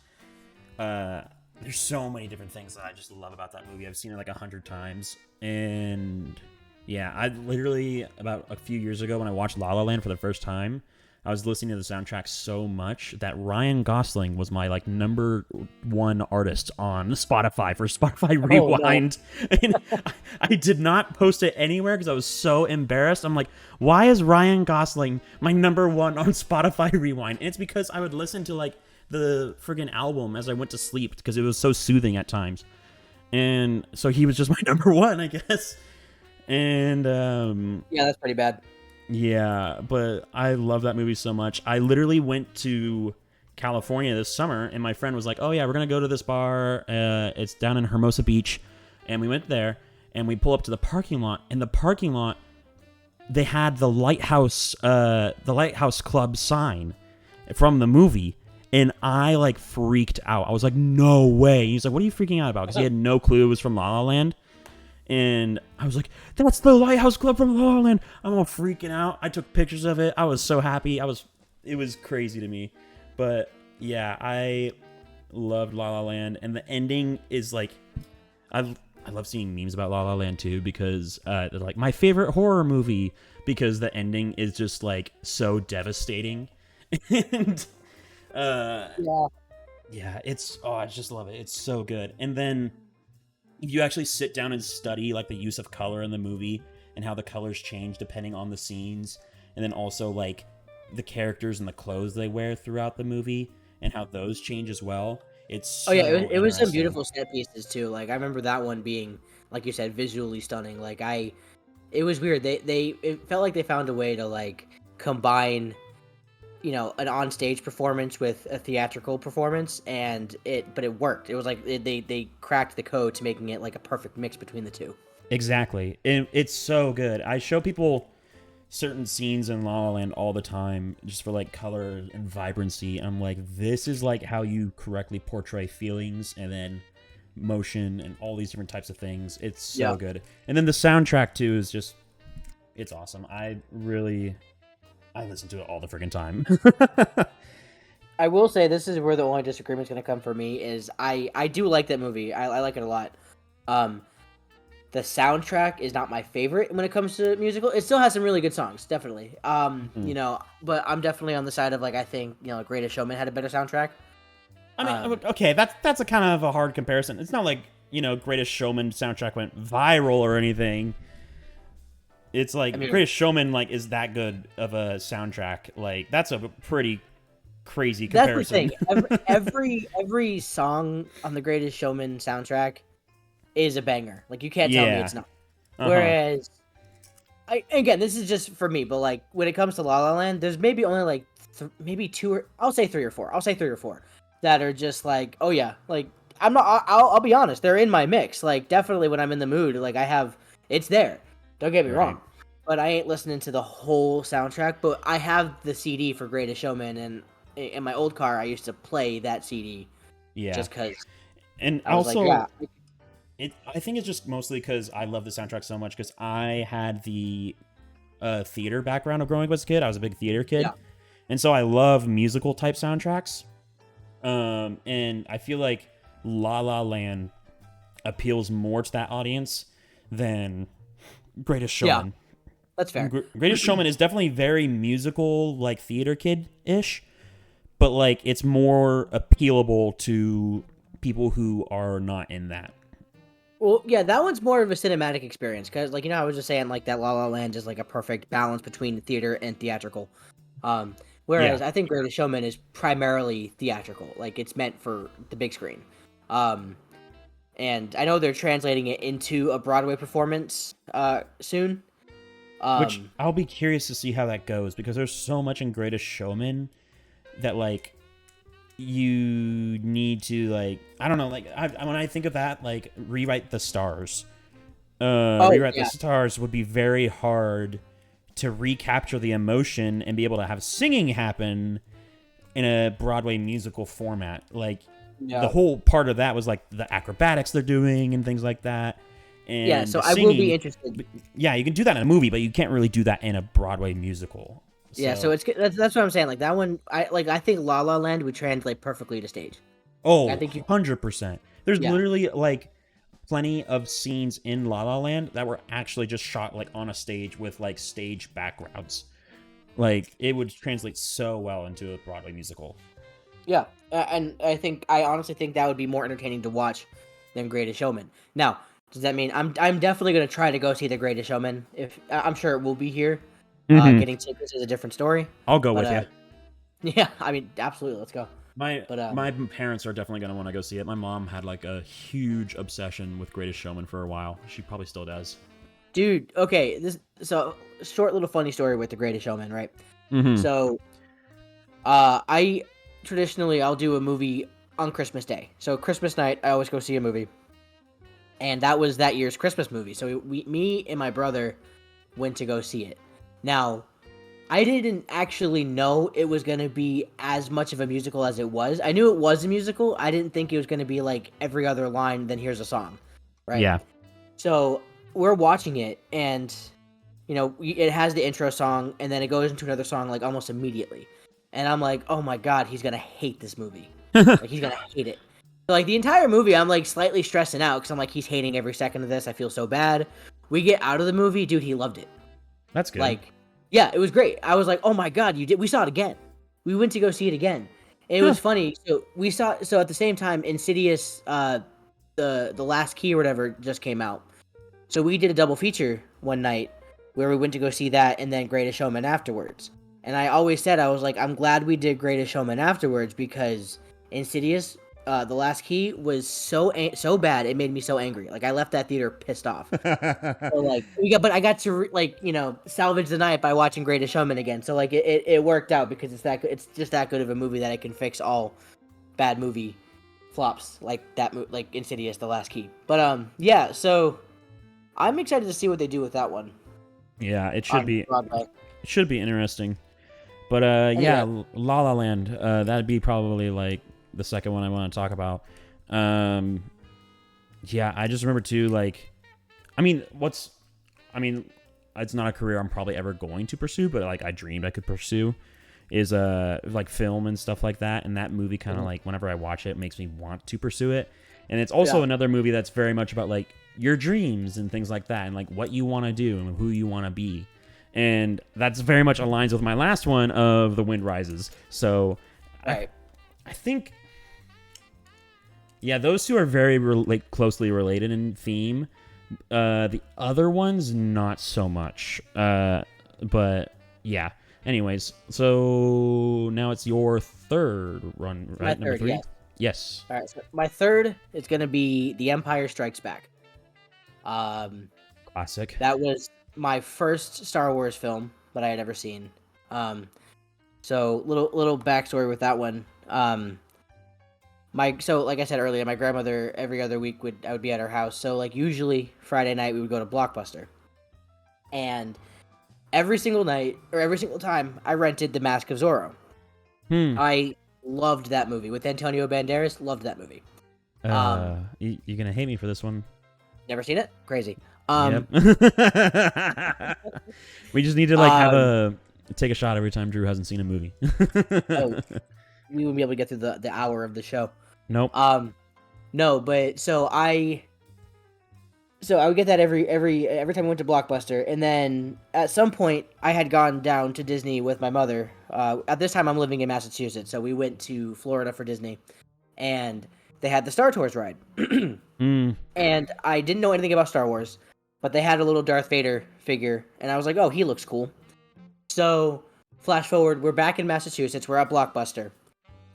There's so many different things that I just love about that movie. I've seen it like 100 times. And yeah, I literally, about a few years ago when I watched La La Land for the first time, I was listening to the soundtrack so much that Ryan Gosling was my like number 1 artist on Spotify for Spotify Rewind. No. And I did not post it anywhere because I was so embarrassed. I'm like, why is Ryan Gosling my number 1 on Spotify Rewind? And it's because I would listen to like the friggin' album as I went to sleep because it was so soothing at times. And so he was just my number 1, I guess. And yeah, that's pretty bad. Yeah, but I love that movie so much. I literally went to California this summer, and my friend was like, "Oh yeah, we're gonna go to this bar. It's down in Hermosa Beach," and we went there, and we pull up to the parking lot. In the parking lot, they had the Lighthouse Club sign from the movie, and I like freaked out. I was like, "No way!" He's like, "What are you freaking out about?" Because he had no clue it was from La La Land. And I was like, that's the Lighthouse Club from La La Land. I'm all freaking out. I took pictures of it. I was so happy. It was crazy to me. But yeah, I loved La La Land. And the ending is like, I love seeing memes about La La Land too, because they're like my favorite horror movie, because the ending is just like so devastating. And yeah, I just love it. It's so good. And then if you actually sit down and study like the use of color in the movie and how the colors change depending on the scenes, and then also like the characters and the clothes they wear throughout the movie and how those change as well, it's so it was some beautiful set pieces too. Like I remember that one being, like you said, visually stunning. Like it was weird. It felt like they found a way to like combine, you know, an on-stage performance with a theatrical performance, but it worked. It was like they cracked the code to making it like a perfect mix between the two. Exactly. It's so good. I show people certain scenes in La La Land all the time just for like color and vibrancy. I'm like, this is like how you correctly portray feelings and then motion and all these different types of things. It's so good. And then the soundtrack too is just, it's awesome. I listen to it all the freaking time. I will say this is where the only disagreement is going to come for me is I do like that movie. I like it a lot. The soundtrack is not my favorite when it comes to musical. It still has some really good songs, definitely. You know, but I'm definitely on the side of like, I think, you know, Greatest Showman had a better soundtrack. I mean, okay, that's a kind of a hard comparison. It's not like, you know, Greatest Showman soundtrack went viral or anything. It's like, Greatest Showman like is that good of a soundtrack. Like that's a pretty crazy comparison. That's the thing. Every song on the Greatest Showman soundtrack is a banger. Like you can't tell me it's not. Whereas, again, this is just for me, but like when it comes to La La Land, there's maybe only like maybe 2 or I'll say 3 or 4. I'll say 3 or 4 that are just like, oh yeah, like I'm not. I'll be honest, they're in my mix. Like definitely when I'm in the mood, like it's there. Don't get me wrong. But I ain't listening to the whole soundtrack. But I have the CD for Greatest Showman, and in my old car, I used to play that CD. Yeah. Just because. And I was also, like, I think it's just mostly because I love the soundtrack so much because I had the theater background of growing up as a kid. I was a big theater kid. Yeah. And so I love musical type soundtracks. And I feel like La La Land appeals more to that audience than Greatest Yeah, Showman. that's fair. Greatest Showman is definitely very musical, like theater kid-ish, but like it's more appealable to people who are not in that. Well, yeah, that one's more of a cinematic experience because, like, I was just saying, like, that La La Land is like a perfect balance between theater and theatrical. Whereas Yeah. I think Greatest Showman is primarily theatrical, like it's meant for the big screen. Um, and I know they're translating it into a Broadway performance soon. Which Um, I'll be curious to see how that goes because there's so much in Greatest Showman that like you need to like I don't know like when I think of that like Rewrite the Stars. oh Rewrite the yeah, Stars would be very hard to recapture the emotion and be able to have singing happen in a Broadway musical format. Like the yeah, whole part of that was like the acrobatics they're doing and things like that. yeah. And So the I will be singing, interested. yeah, you can do that in a movie, but you can't really do that in a Broadway musical. Yeah, so So, that's what I'm saying. Like that one, I think La La Land would translate perfectly to stage. I oh, think you, 100%. There's yeah. literally like plenty of scenes in La La Land that were actually just shot like on a stage with like stage backgrounds. Like it would translate so well into a Broadway musical. Yeah, and I honestly think that would be more entertaining to watch than Greatest Showman. Now, does that mean I'm definitely gonna try to go see The Greatest Showman? If I'm sure it will be here. Mm-hmm. Getting tickets is a different story. I'll go But with you. yeah, I mean, absolutely, let's go. My But my parents are definitely gonna want to go see it. My mom had like a huge obsession with Greatest Showman for a while. She probably still does. dude, okay, so short little funny story with The Greatest Showman, right? Mm-hmm. So, I traditionally I'll do a movie on Christmas Day. So Christmas night, I always go see a movie, and that was that year's Christmas movie. So me and my brother went to go see it. Now, I didn't actually know it was gonna be as much of a musical as it was. I knew it was a musical. I didn't think it was gonna be like every other line, then here's a song, right? Yeah. So we're watching it, and it has the intro song, and then it goes into another song like almost immediately, and I'm like, oh my god, he's gonna hate this movie. Like he's gonna hate it. So, like the entire movie, I'm like slightly stressing out because I'm like, he's hating every second of this. I feel so bad. We get out of the movie, dude. He loved it. That's good. Like, yeah, it was great. I was like, oh my god, you did. We saw it again. We went to go see it again. And it Huh. was funny. So we saw. So at the same time, Insidious, the Last Key or whatever just came out. So we did a double feature one night where we went to go see that and then Greatest Showman afterwards. And I always said, I was like, I'm glad we did Greatest Showman afterwards because Insidious, the Last Key was so bad it made me so angry. Like I left that theater pissed off. So like but I got to salvage the night by watching Greatest Showman again. So like it worked out because it's just that good of a movie that it can fix all bad movie flops like like Insidious, The Last Key. But yeah, so I'm excited to see what they do with that one Yeah, it should on be Broadway. it should be interesting. But yeah, La La Land, that'd be probably like the second one I want to talk about. Yeah, I just remember too, like, I mean, it's not a career I'm probably ever going to pursue, but like I dreamed I could pursue is like film and stuff like that. And that movie kind of like whenever I watch it makes me want to pursue it. And it's also another movie that's very much about like your dreams and things like that, and like what you want to do and who you want to be. And that's very much aligns with my last one of The Wind Rises. So Right. I think, yeah, those two are very closely related in theme. The other ones, not so much. But yeah. Anyways, so now it's your third run, right? My Number third, 3? yes. Yes. All right, so my third is gonna be The Empire Strikes Back. Classic. That was my first Star Wars film that I had ever seen. So little backstory with that one. So like I said earlier, my grandmother every other week I would be at her house. So like usually Friday night we would go to Blockbuster, and every single night or every single time I rented The Mask of Zorro. I loved that movie with Antonio Banderas. Loved that movie. You're gonna hate me for this one. Never seen it. Crazy. Yep. We just need to like take a shot every time Drew hasn't seen a movie. Oh. we wouldn't be able to get through the hour of the show. Nope. No, but so I would get that every time I went to Blockbuster, and then at some point I had gone down to Disney with my mother. At this time I'm living in Massachusetts, so we went to Florida for Disney, and they had the Star Tours ride. And I didn't know anything about Star Wars, but they had a little Darth Vader figure, and I was like, oh, he looks cool. So flash forward, we're back in Massachusetts, we're at Blockbuster,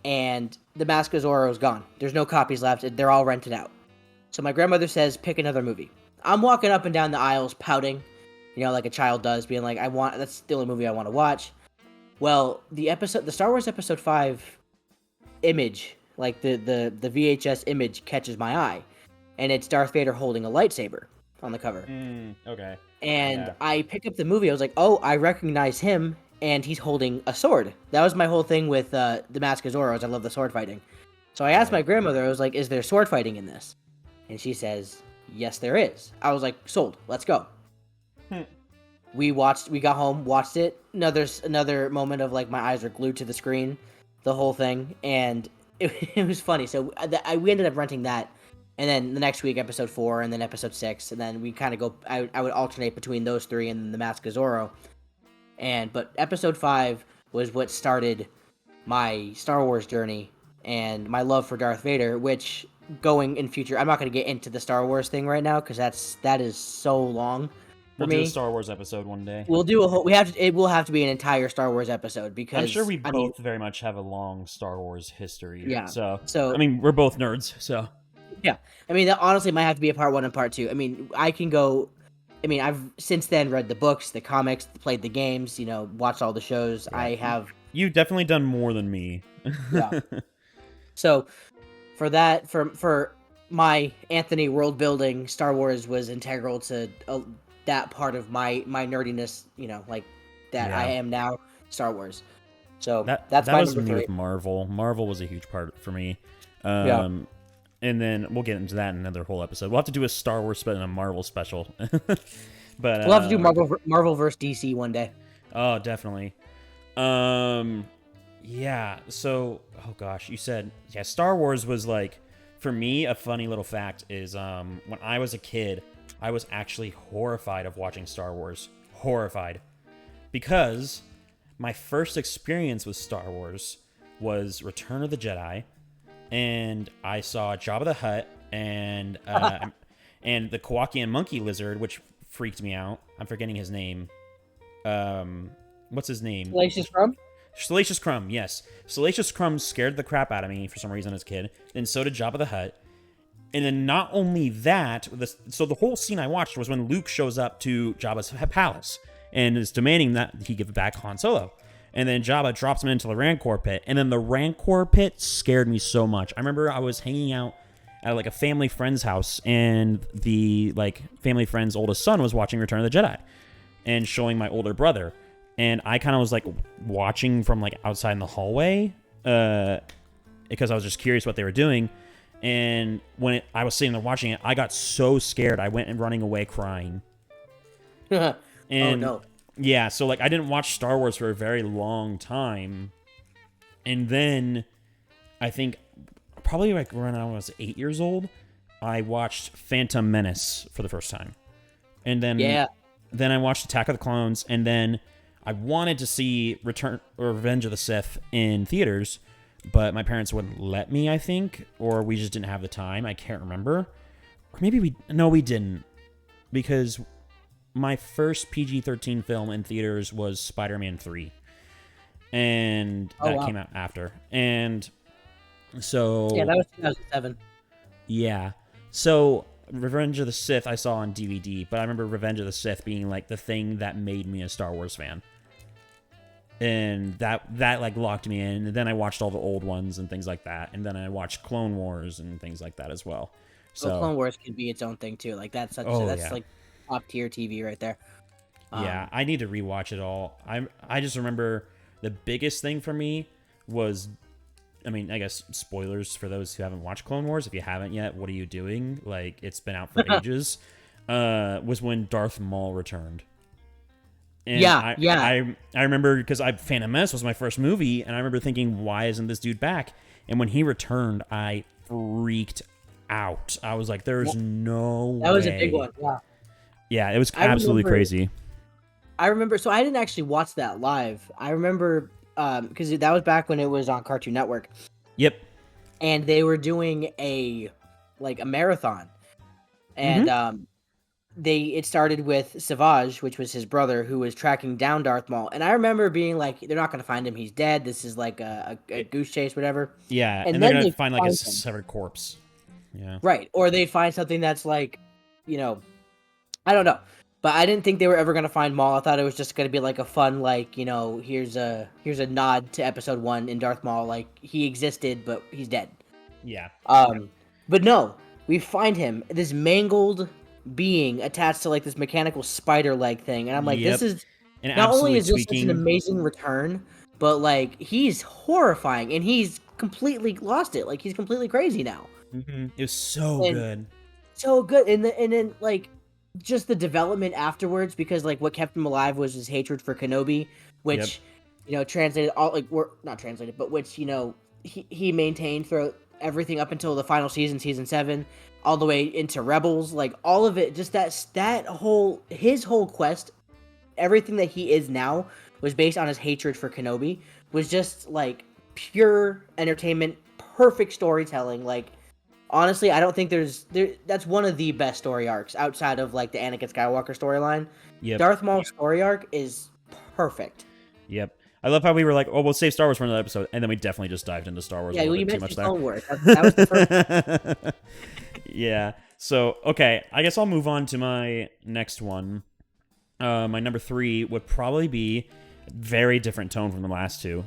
and the Mask of Zorro is gone. There's no copies left, they're all rented out. So my grandmother says, pick another movie. I'm walking up and down the aisles pouting, like a child does, being like, that's the only movie I want to watch. Well, the Star Wars Episode 5 image, like the VHS image catches my eye, and it's Darth Vader holding a lightsaber on the cover. Okay. And I pick up the movie, I was like, oh, I recognize him, and he's holding a sword. That was my whole thing with the Mask of Zorro, is I love the sword fighting. So I asked my grandmother, I was like, is there sword fighting in this? And she says, yes, there is. I was like, sold. Let's go. We got home, watched it. Another moment of like my eyes were glued to the screen, the whole thing, and it was funny. So we ended up renting that, and then the next week Episode 4, and then Episode 6, and then we kind of go. I would alternate between those three and the Mask of Zorro, but Episode 5 was what started my Star Wars journey and my love for Darth Vader, which. Going in future, I'm not going to get into the Star Wars thing right now because that is so long for me. We'll do a Star Wars episode one day. We'll do it will have to be an entire Star Wars episode because I'm sure we both very much have a long Star Wars history. Yeah. So I mean, we're both nerds. So yeah, I mean that honestly might have to be a part 1 and part 2. I mean, I've since then read the books, the comics, played the games, watched all the shows. Yeah. I have. You've definitely done more than me. Yeah. So. For that, for my Anthony world building, Star Wars was integral to that part of my nerdiness. Like that I am now Star Wars. So that's my was number me 3. with Marvel. Marvel was a huge part for me. Yeah. And then we'll get into that in another whole episode. We'll have to do a Star Wars and a Marvel special. But we'll have to do Marvel versus DC one day. Oh, definitely. Yeah, so, oh gosh, you said, Star Wars was like, for me, a funny little fact is, when I was a kid, I was actually horrified of watching Star Wars. Horrified. Because my first experience with Star Wars was Return of the Jedi, and I saw Jabba the Hutt, and the Kowakian monkey lizard, which freaked me out. I'm forgetting his name. What's his name? Salacious Crumb? Salacious Crumb, yes. Salacious Crumb scared the crap out of me for some reason as a kid. Then so did Jabba the Hutt. And then not only that, so the whole scene I watched was when Luke shows up to Jabba's palace and is demanding that he give back Han Solo. And then Jabba drops him into the Rancor pit. And then the Rancor pit scared me so much. I remember I was hanging out at like a family friend's house, and the family friend's oldest son was watching Return of the Jedi and showing my older brother. And I kind of was like watching from like outside in the hallway because I was just curious what they were doing. And when I was sitting there watching it, I got so scared. I went and running away crying. And, oh, no. Yeah, so like I didn't watch Star Wars for a very long time. And then I think probably like when I was 8 years old, I watched Phantom Menace for the first time. And then I watched Attack of the Clones, and then I wanted to see Revenge of the Sith in theaters, but my parents wouldn't let me, I think, or we just didn't have the time. I can't remember. Or maybe we didn't, because my first PG-13 film in theaters was Spider-Man 3, and that came out after. And so... Yeah, that was 2007. Yeah. So Revenge of the Sith I saw on DVD, but I remember Revenge of the Sith being like the thing that made me a Star Wars fan. And that like locked me in. And then I watched all the old ones and things like that. And then I watched Clone Wars and things like that as well. So Clone Wars could be its own thing too. Like that's like top tier TV right there. Yeah, I need to rewatch it all. I just remember the biggest thing for me was, I mean, I guess spoilers for those who haven't watched Clone Wars. If you haven't yet, what are you doing? Like, it's been out for ages. Was when Darth Maul returned. And Yeah, yeah. I remember because Phantom Menace was my first movie, and I remember thinking, why isn't this dude back? And when he returned, I freaked out. I was like, there's no That was a big way. one. Yeah. Yeah, it was I absolutely remember. crazy. I remember. So I didn't actually watch that live. I remember because that was back when it was on Cartoon Network, Yep. and they were doing a marathon, and it started with Savage, which was his brother, who was tracking down Darth Maul. And I remember being like, they're not going to find him. He's dead. This is like a goose chase, whatever. Yeah, And and they're then gonna they find like a him. severed corpse. Yeah. Right. Or they'd find something that's like, you know, I don't know. But I didn't think they were ever going to find Maul. I thought it was just going to be like a fun, like, here's a nod to episode 1 in Darth Maul. Like, he existed, but he's dead. Yeah. But no, we find him, this mangled being attached to like this mechanical spider leg thing, and I'm like, Yep. this is And not only absolutely is this such an tweaking. amazing return, but like he's horrifying, and he's completely lost it. Like he's completely crazy now. It was so And good. so good, and then like just the development afterwards, because like what kept him alive was his hatred for Kenobi, which translated all like we're not translated, but which he maintained throughout everything up until the final season, season 7, all the way into Rebels, like all of it, just his whole quest, everything that he is now was based on his hatred for Kenobi, was just like pure entertainment, perfect storytelling. Like honestly, I don't think that's one of the best story arcs outside of like the Anakin Skywalker storyline. Yep. Darth Maul's story arc is perfect. Yep. I love how we were like, oh, we'll save Star Wars for another episode, and then we definitely just dived into Star Wars a little bit too much there. Clone Wars. That was the first. Yeah. So, okay, I guess I'll move on to my next one. My number 3 would probably be a very different tone from the last two.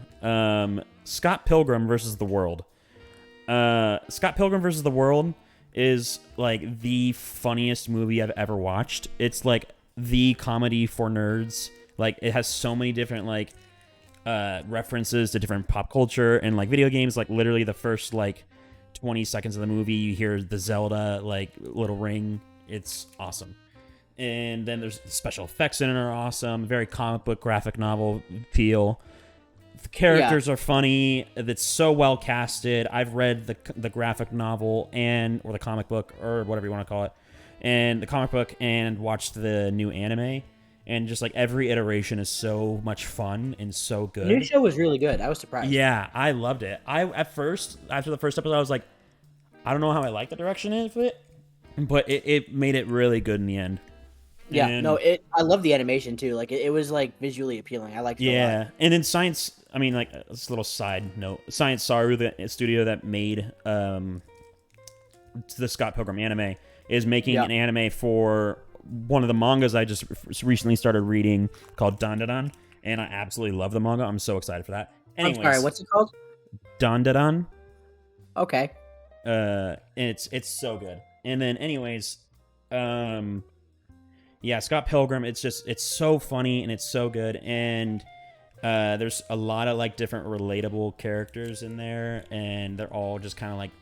Scott Pilgrim versus the World. Scott Pilgrim versus the World is like the funniest movie I've ever watched. It's like the comedy for nerds. Like it has so many different like references to different pop culture and like video games. Like literally the first like 20 seconds of the movie, you hear the Zelda like little ring. It's awesome. And then there's special effects in it are awesome. Very comic book graphic novel feel. The characters are funny. It's so well casted. I've read the graphic novel or the comic book or whatever you want to call it, and the comic book, and watched the new anime. And just like every iteration is so much fun and so good. The new show was really good. I was surprised. Yeah, I loved it. At first, after the first episode, I was like, I don't know how I like the direction of it, but it made it really good in the end. Yeah, And I love the animation too. Like it was like visually appealing. I liked it a lot. and then Science. I mean, like it's a little side note. Science Saru, the studio that made the Scott Pilgrim anime, is making an anime for one of the mangas I just recently started reading called Dandadan, and I absolutely love the manga. I'm so excited for that. Anyways, I'm sorry, what's it called? Dandadan. Okay. And it's so good. And then anyways, yeah, Scott Pilgrim, it's so funny and it's so good, and there's a lot of like different relatable characters in there, and they're all just kind of like,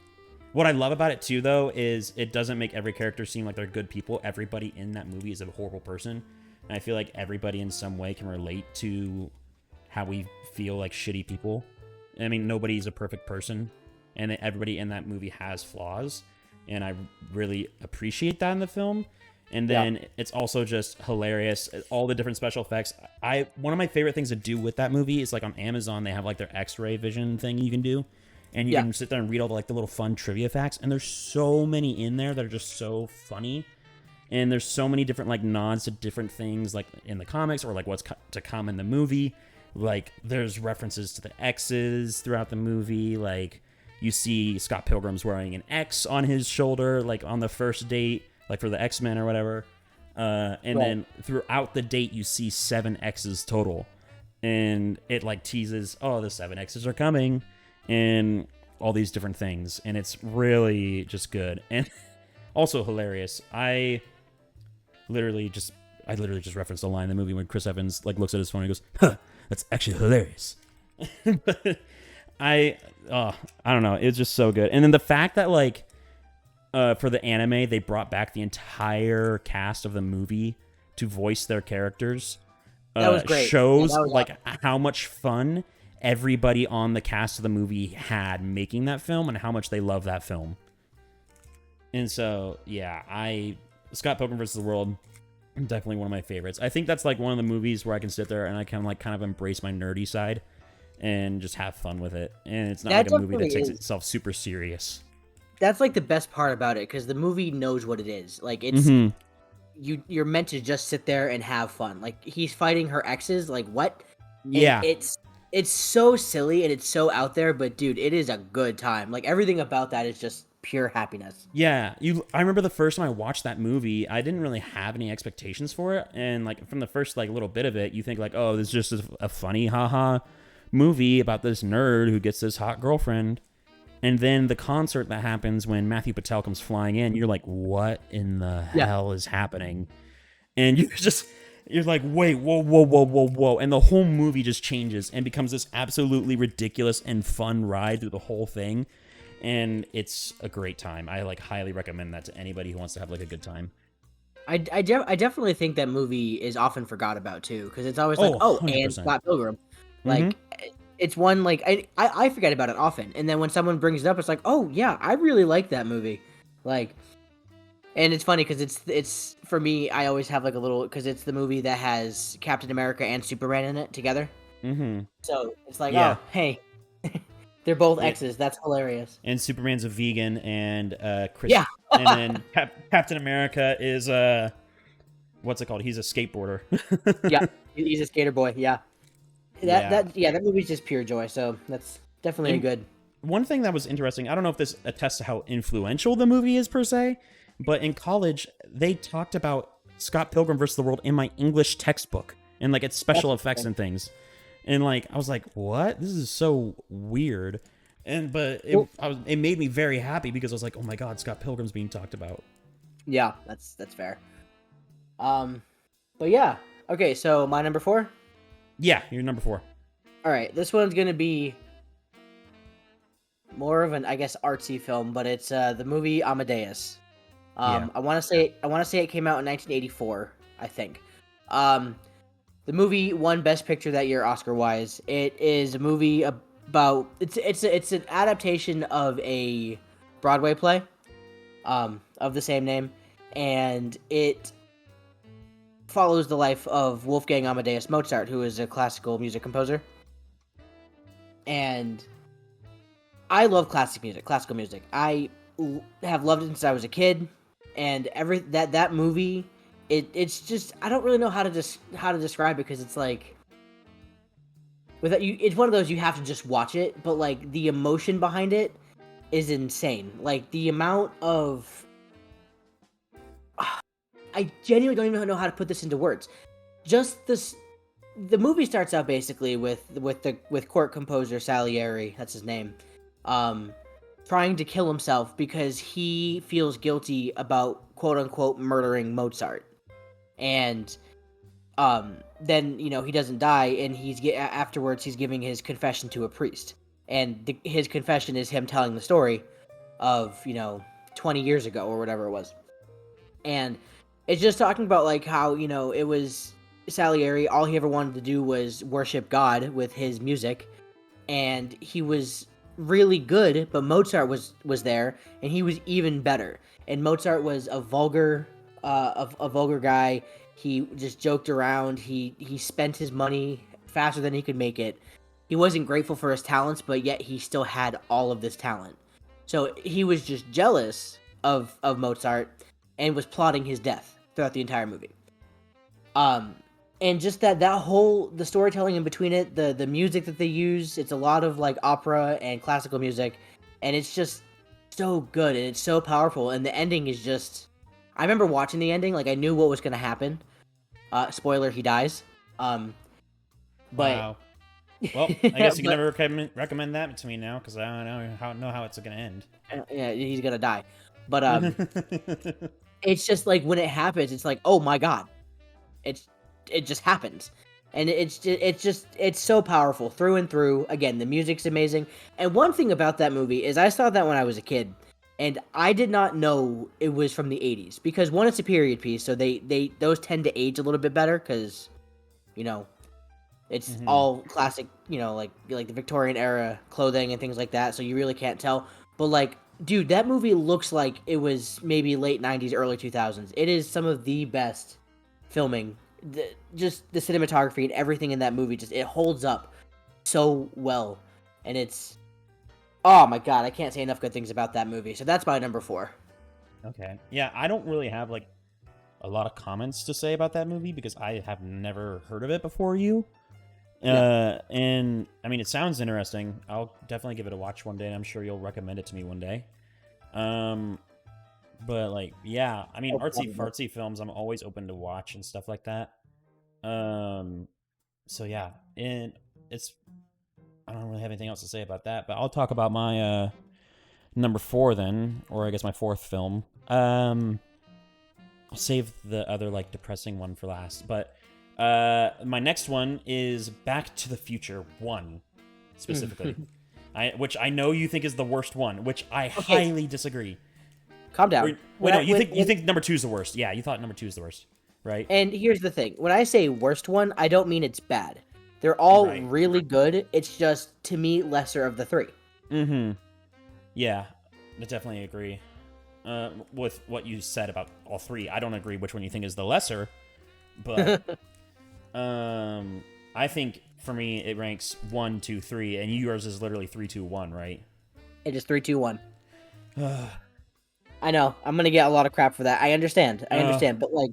what I love about it too though is it doesn't make every character seem like they're good people. Everybody in that movie is a horrible person, and I feel like everybody in some way can relate to how we feel like shitty people. I mean, nobody's a perfect person, and everybody in that movie has flaws, and I really appreciate that in the film. And then it's also just hilarious. All the different special effects. One of my favorite things to do with that movie is like on Amazon, they have like their X-ray vision thing you can do. And you can sit there and read all the little fun trivia facts. And there's so many in there that are just so funny. And there's so many different like nods to different things like in the comics or like what's to come in the movie. Like there's references to the X's throughout the movie. Like you see Scott Pilgrim's wearing an X on his shoulder, like on the first date, like for the X-Men or whatever. And then throughout the date, you see 7 X's total. And it like teases, oh, the 7 X's are coming. And all these different things. And it's really just good. And also hilarious. I literally just referenced a line in the movie when Chris Evans like looks at his phone and goes, huh, that's actually hilarious. But I don't know. It's just so good. And then the fact that like, for the anime, they brought back the entire cast of the movie to voice their characters. That was great. Yeah, shows that was like awesome. how much fun everybody on the cast of the movie had making that film and how much they love that film. And so, yeah, Scott Pilgrim vs. the World, definitely one of my favorites. I think that's like one of the movies where I can sit there and I can like kind of embrace my nerdy side and just have fun with it. And it's not That like a movie that definitely takes is. itself super serious. That's like the best part about it, because the movie knows what it is. Like it's Mm-hmm. you're meant to just sit there and have fun. Like he's fighting her exes, like what? And Yeah. it's so silly and it's so out there, but dude, it is a good time. Like everything about that is just pure happiness. Yeah, I remember the first time I watched that movie, I didn't really have any expectations for it, and like from the first like little bit of it, you think like, oh, this is just a funny haha movie about this nerd who gets this hot girlfriend, and then the concert that happens when Matthew Patel comes flying in, you're like, what in the Yeah. hell is happening? And you're like, wait, whoa, whoa, whoa, whoa, whoa, and the whole movie just changes and becomes this absolutely ridiculous and fun ride through the whole thing. And it's a great time. I like highly recommend that to anybody who wants to have like a good time. I definitely think that movie is often forgot about too, because it's always like, Oh, oh, and 100%. Scott Pilgrim, Mm-hmm. like it's one like I forget about it often, and then when someone brings it up, it's like, oh yeah, I really like that movie, like, and it's funny because it's for me, I always have like a little, because it's the movie that has Captain America and Superman in it together, Mm-hmm. so it's like, Yeah. oh hey, they're both Yeah. exes, that's hilarious. And Superman's a vegan, and Chris, Yeah. and then Captain America is what's it called? He's a skateboarder. Yeah, he's a skater boy. Yeah, Yeah. that movie's just pure joy. So that's definitely And good. one thing that was interesting, I don't know if this attests to how influential the movie is per se, but in college they talked about Scott Pilgrim vs. the World in my English textbook and like its special That's effects interesting. and things. And like I was like, what? This is so weird. And but it made me very happy because I was like, oh my god, Scott Pilgrim's being talked about. Yeah, that's fair. But yeah. Okay, so my number 4. Yeah, you're number 4. All right, this one's gonna be more of an, I guess, artsy film, but it's the movie Amadeus. Yeah. I want to say it came out in 1984, I think. The movie won Best Picture that year, Oscar-wise. It is a movie about it's an adaptation of a Broadway play, of the same name, and it follows the life of Wolfgang Amadeus Mozart, who is a classical music composer. And I love classical music. I have loved it since I was a kid, and that movie, it's just, I don't really know how to describe it, because it's like, without you, it's one of those you have to just watch it, but like the emotion behind it is insane. Like the amount of I genuinely don't even know how to put this into words. Just this, the movie starts out basically with court composer Salieri, that's his name, trying to kill himself because he feels guilty about quote unquote murdering Mozart, and then he doesn't die, and afterwards he's giving his confession to a priest, and his confession is him telling the story of 20 years ago or whatever it was, and it's just talking about like how it was Salieri, all he ever wanted to do was worship God with his music, and he was really good, but Mozart was there, and he was even better. And Mozart was a vulgar guy. He just joked around. He spent his money faster than he could make it. He wasn't grateful for his talents, but yet he still had all of this talent. So he was just jealous of Mozart and was plotting his death throughout the entire movie. And just that whole, the storytelling in between it, the music that they use, it's a lot of like opera and classical music, and it's just so good, and it's so powerful, and the ending is just, I remember watching the ending, like I knew what was going to happen. Spoiler, he dies. But Wow. Well, I guess you can but, never recommend that to me now because I don't know how it's gonna end. yeah, he's gonna die. But it's just like when it happens, it's like, oh my god, it just happens, and it's so powerful through and through. Again, the music's amazing, and one thing about that movie is I saw that when I was a kid, and I did not know it was from the 80s, because one, it's a period piece, so they those tend to age a little bit better because You know, it's Mhm. all classic. You know, like the Victorian era clothing and things like that. So you really can't tell. But like, dude, that movie looks like it was maybe late '90s, early 2000s. It is some of the best filming. Just the cinematography and everything in that movie, just it holds up so well, and it's oh my god, I can't say enough good things about that movie. So that's my number 4. Okay. Yeah, I don't really have like a lot of comments to say about that movie because I have never heard of it before you. Yeah. And I mean, it sounds interesting. I'll definitely give it a watch one day, and I'm sure you'll recommend it to me one day. But like, yeah, I mean, Oh, artsy wonderful. fartsy films, I'm always open to watch and stuff like that. So yeah, and it's I don't really have anything else to say about that, but I'll talk about my number 4 then, or I guess my 4th film. I'll save the other like depressing one for last, but my next one is Back to the Future 1 specifically. Which I know you think is the worst one, which I Okay, highly disagree. calm Or, down. wait, no, you think number 2 is the worst? Yeah, you thought number 2 is the worst, right? And here's the thing: when I say worst one, I don't mean it's bad. They're all Right. really good. It's just to me lesser of the 3. Mm-hmm. Yeah, I definitely agree with what you said about all 3. I don't agree which one you think is the lesser, but I think for me it ranks 1, 2, 3, and yours is literally 3, 2, 1, right? It is 3, 2, 1. I know I'm gonna get a lot of crap for that. I understand. But like,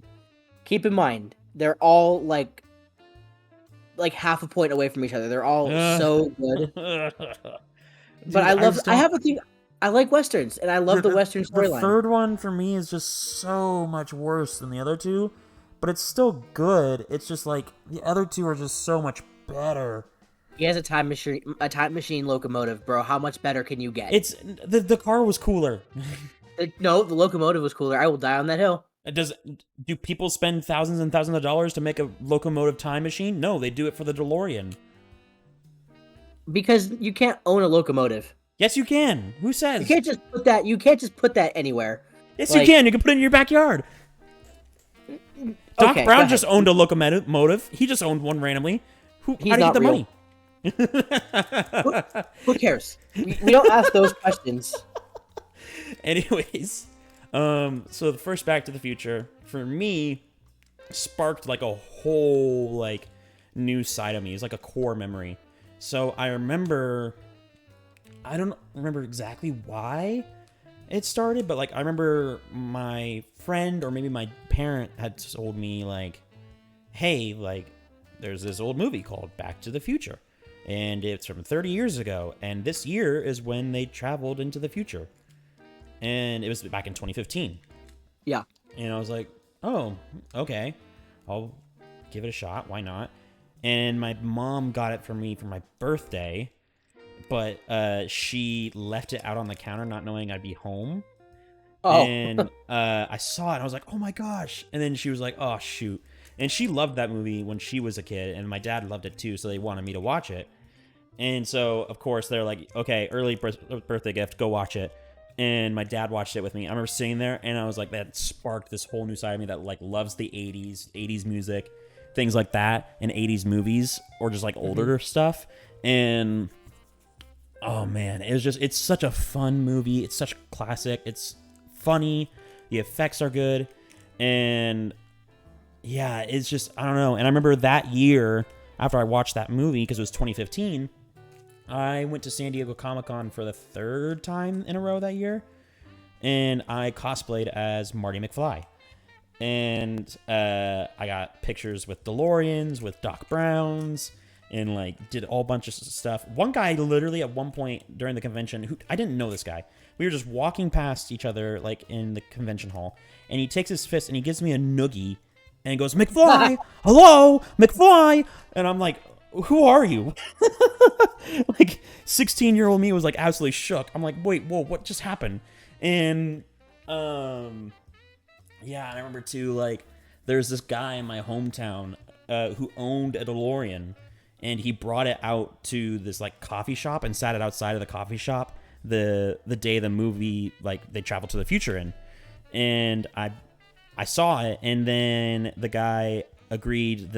keep in mind they're all like half a point away from each other. They're all so good. But Dude, I just I don't. have a thing. I like westerns, and I love the western The storyline. third one for me is just so much worse than the other two, but it's still good. It's just like the other two are just so much better. He has a time machine locomotive, bro. How much better can you get? It's the car was cooler. No, the locomotive was cooler. I will die on that hill. Do people spend thousands and thousands of dollars to make a locomotive time machine? No, they do it for the DeLorean. Because you can't own a locomotive. Yes, you can. Who says? You can't just put that. You can't just put that anywhere. Yes, Like, you can. You can put it in your backyard. Doc okay, go Brown ahead. just owned a locomotive. He just owned one randomly. How He's did he get not the real. money? Who cares? We don't ask those questions. Anyways, so the first Back to the Future for me sparked like a whole like new side of me. It's like a core memory. So I don't remember exactly why it started, but like I remember my friend or maybe my parent had told me like, hey, like there's this old movie called Back to the Future, and it's from 30 years ago, and this year is when they traveled into the future. And it was back in 2015. Yeah. And I was like, oh, okay. I'll give it a shot. Why not? And my mom got it for me for my birthday, but she left it out on the counter not knowing I'd be home. Oh. And I saw it and I was like, oh my gosh. And then she was like, oh, shoot. And she loved that movie when she was a kid, and my dad loved it too, so they wanted me to watch it. And so, of course, they're like, okay, early birthday gift, go watch it. And my dad watched it with me. I remember sitting there, and I was like, that sparked this whole new side of me that like loves the 80s music, things like that, and 80s movies, or just like older stuff. And oh man, it's such a fun movie. It's such a classic. It's funny. The effects are good. And yeah, it's just, I don't know. And I remember that year, after I watched that movie, because it was 2015, I went to San Diego Comic-Con for the 3rd time in a row that year, and I cosplayed as Marty McFly. And I got pictures with DeLoreans, with Doc Browns, and like did a whole bunch of stuff. One guy literally at one point during the convention, who I didn't know this guy. We were just walking past each other like in the convention hall, and he takes his fist and he gives me a noogie, and he goes, McFly, hello, McFly, and I'm like, who are you? Like 16-year-old me was like absolutely shook. I'm like, wait, whoa, what just happened? And yeah, I remember too, like there's this guy in my hometown who owned a DeLorean, and he brought it out to this like coffee shop and sat it outside of the coffee shop the day the movie like they traveled to the future in. And I saw it, and then the guy agreed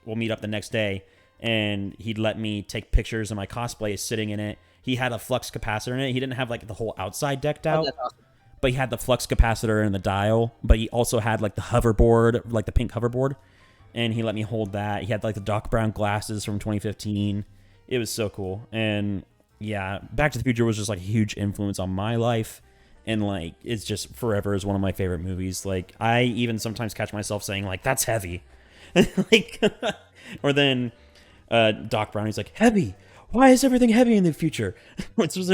we'll meet up the next day, and he'd let me take pictures of my cosplay sitting in it. He had a flux capacitor in it. He didn't have like the whole outside decked out, that's awesome. but he had the flux capacitor and the dial. But he also had like the hoverboard, like the pink hoverboard, and he let me hold that. He had like the Doc Brown glasses from 2015. It was so cool. And yeah, Back to the Future was just like a huge influence on my life. And like, it's just forever is one of my favorite movies. Like, I even sometimes catch myself saying like, that's heavy. Like, or then Doc Brown, he's like, heavy. Why is everything heavy in the future? Which was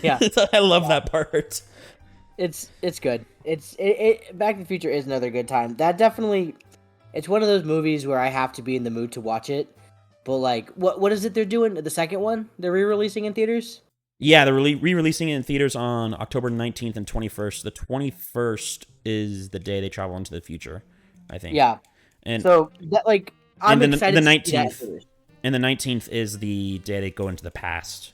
Yeah. I love that part. It's good. Back to the Future is another good time. That definitely, it's one of those movies where I have to be in the mood to watch it. But like, what is it they're doing? The second one they're re-releasing in theaters? Yeah, they're re-releasing it in theaters on October 19th and 21st. The 21st is the day they travel into the future, I think. Yeah. And so that like, I'm excited the to 19th, see that in theaters. And the 19th is the day they go into the past,